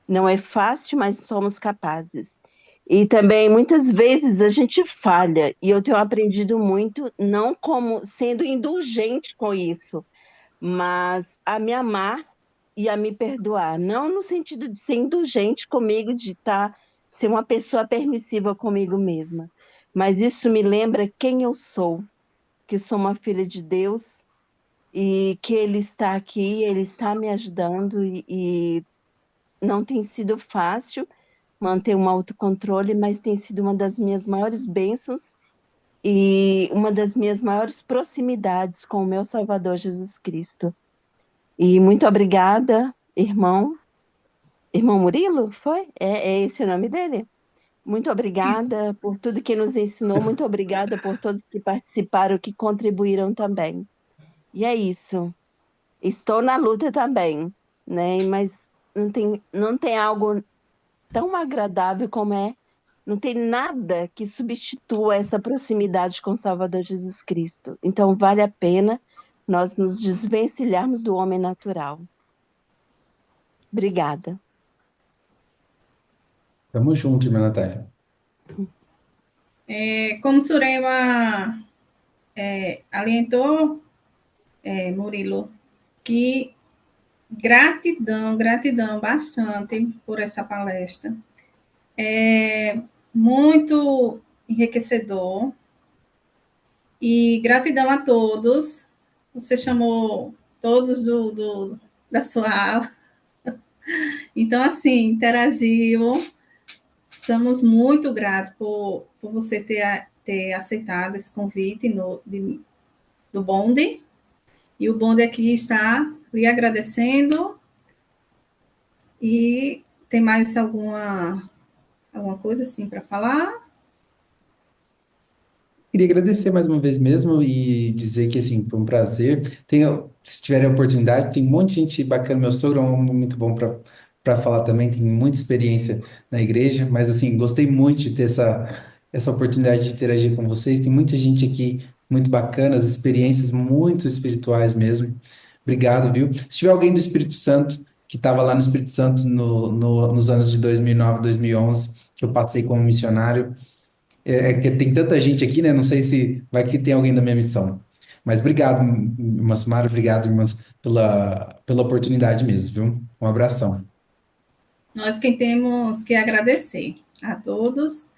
Não é fácil, mas somos capazes. E também, muitas vezes, a gente falha, e eu tenho aprendido muito, não como sendo indulgente com isso, mas a me amar e a me perdoar. Não no sentido de ser indulgente comigo, de ser uma pessoa permissiva comigo mesma, mas isso me lembra quem eu sou, que sou uma filha de Deus e que Ele está aqui, Ele está me ajudando e não tem sido fácil manter um autocontrole, mas tem sido uma das minhas maiores bênçãos e uma das minhas maiores proximidades com o meu Salvador Jesus Cristo. E muito obrigada, irmão. Irmão Murilo, foi? É esse o nome dele? Muito obrigada por tudo que nos ensinou, muito obrigada por todos que participaram, que contribuíram também. E é isso. Estou na luta também, né? Mas não tem algo tão agradável como não tem nada que substitua essa proximidade com o Salvador Jesus Cristo. Então, vale a pena nós nos desvencilharmos do homem natural. Obrigada. Tamo junto, irmã Natália. Como Surema alientou, Murilo, que gratidão bastante por essa palestra. É muito enriquecedor. E gratidão a todos. Você chamou todos da sua aula. Então, assim, interagiu. Somos muito gratos por você ter aceitado esse convite do Bonde. E o Bonde aqui está lhe agradecendo. E tem mais alguma coisa assim para falar? Queria agradecer mais uma vez mesmo e dizer que, assim, foi um prazer. Se tiverem a oportunidade, tem um monte de gente bacana. Meu sogro é um homem muito bom para falar também, tem muita experiência na igreja, mas, assim, gostei muito de ter essa oportunidade de interagir com vocês. Tem muita gente aqui muito bacana, as experiências muito espirituais mesmo. Obrigado, viu? Se tiver alguém do Espírito Santo, que estava lá no Espírito Santo nos anos de 2009, 2011, que eu passei como missionário, que tem tanta gente aqui, né? Não sei se vai que tem alguém da minha missão. Mas obrigado, irmã Sumara, obrigado, irmãs, pela oportunidade mesmo, viu? Um abração. Nós que temos que agradecer a todos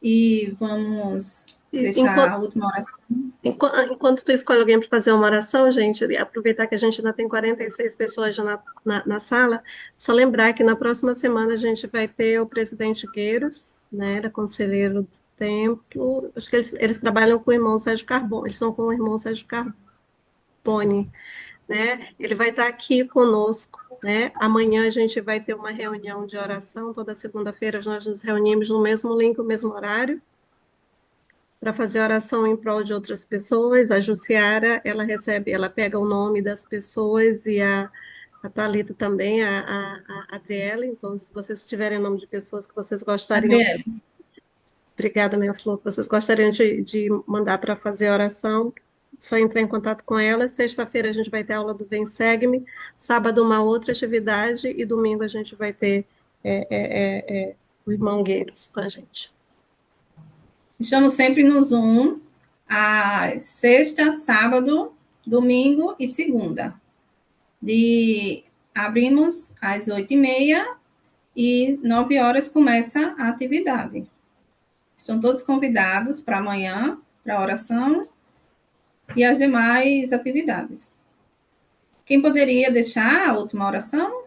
e vamos deixar a última oração. Enquanto tu escolhe alguém para fazer uma oração, gente, aproveitar que a gente ainda tem 46 pessoas já na sala, só lembrar que na próxima semana a gente vai ter o presidente Gueiros, né, da Conselheiro do Templo, acho que eles trabalham com o irmão Sérgio Carbone, eles são com o irmão Sérgio Carbone, né, ele vai estar aqui conosco, né, amanhã a gente vai ter uma reunião de oração, toda segunda-feira nós nos reunimos no mesmo link, no mesmo horário, para fazer oração em prol de outras pessoas. A Jussiara, ela pega o nome das pessoas e a Thalita também, a Adriele. Então, se vocês tiverem nome de pessoas que vocês gostariam... Adriele. Obrigada, minha flor. Que vocês gostariam de mandar para fazer oração, só entrar em contato com ela. Sexta-feira a gente vai ter aula do Vem Segue-me, sábado uma outra atividade e domingo a gente vai ter o irmão Gueiros com a gente. Estamos sempre no Zoom, às sexta, sábado, domingo e segunda. Abrimos às 8h30 e 9h começa a atividade. Estão todos convidados para amanhã, para a oração e as demais atividades. Quem poderia deixar a última oração?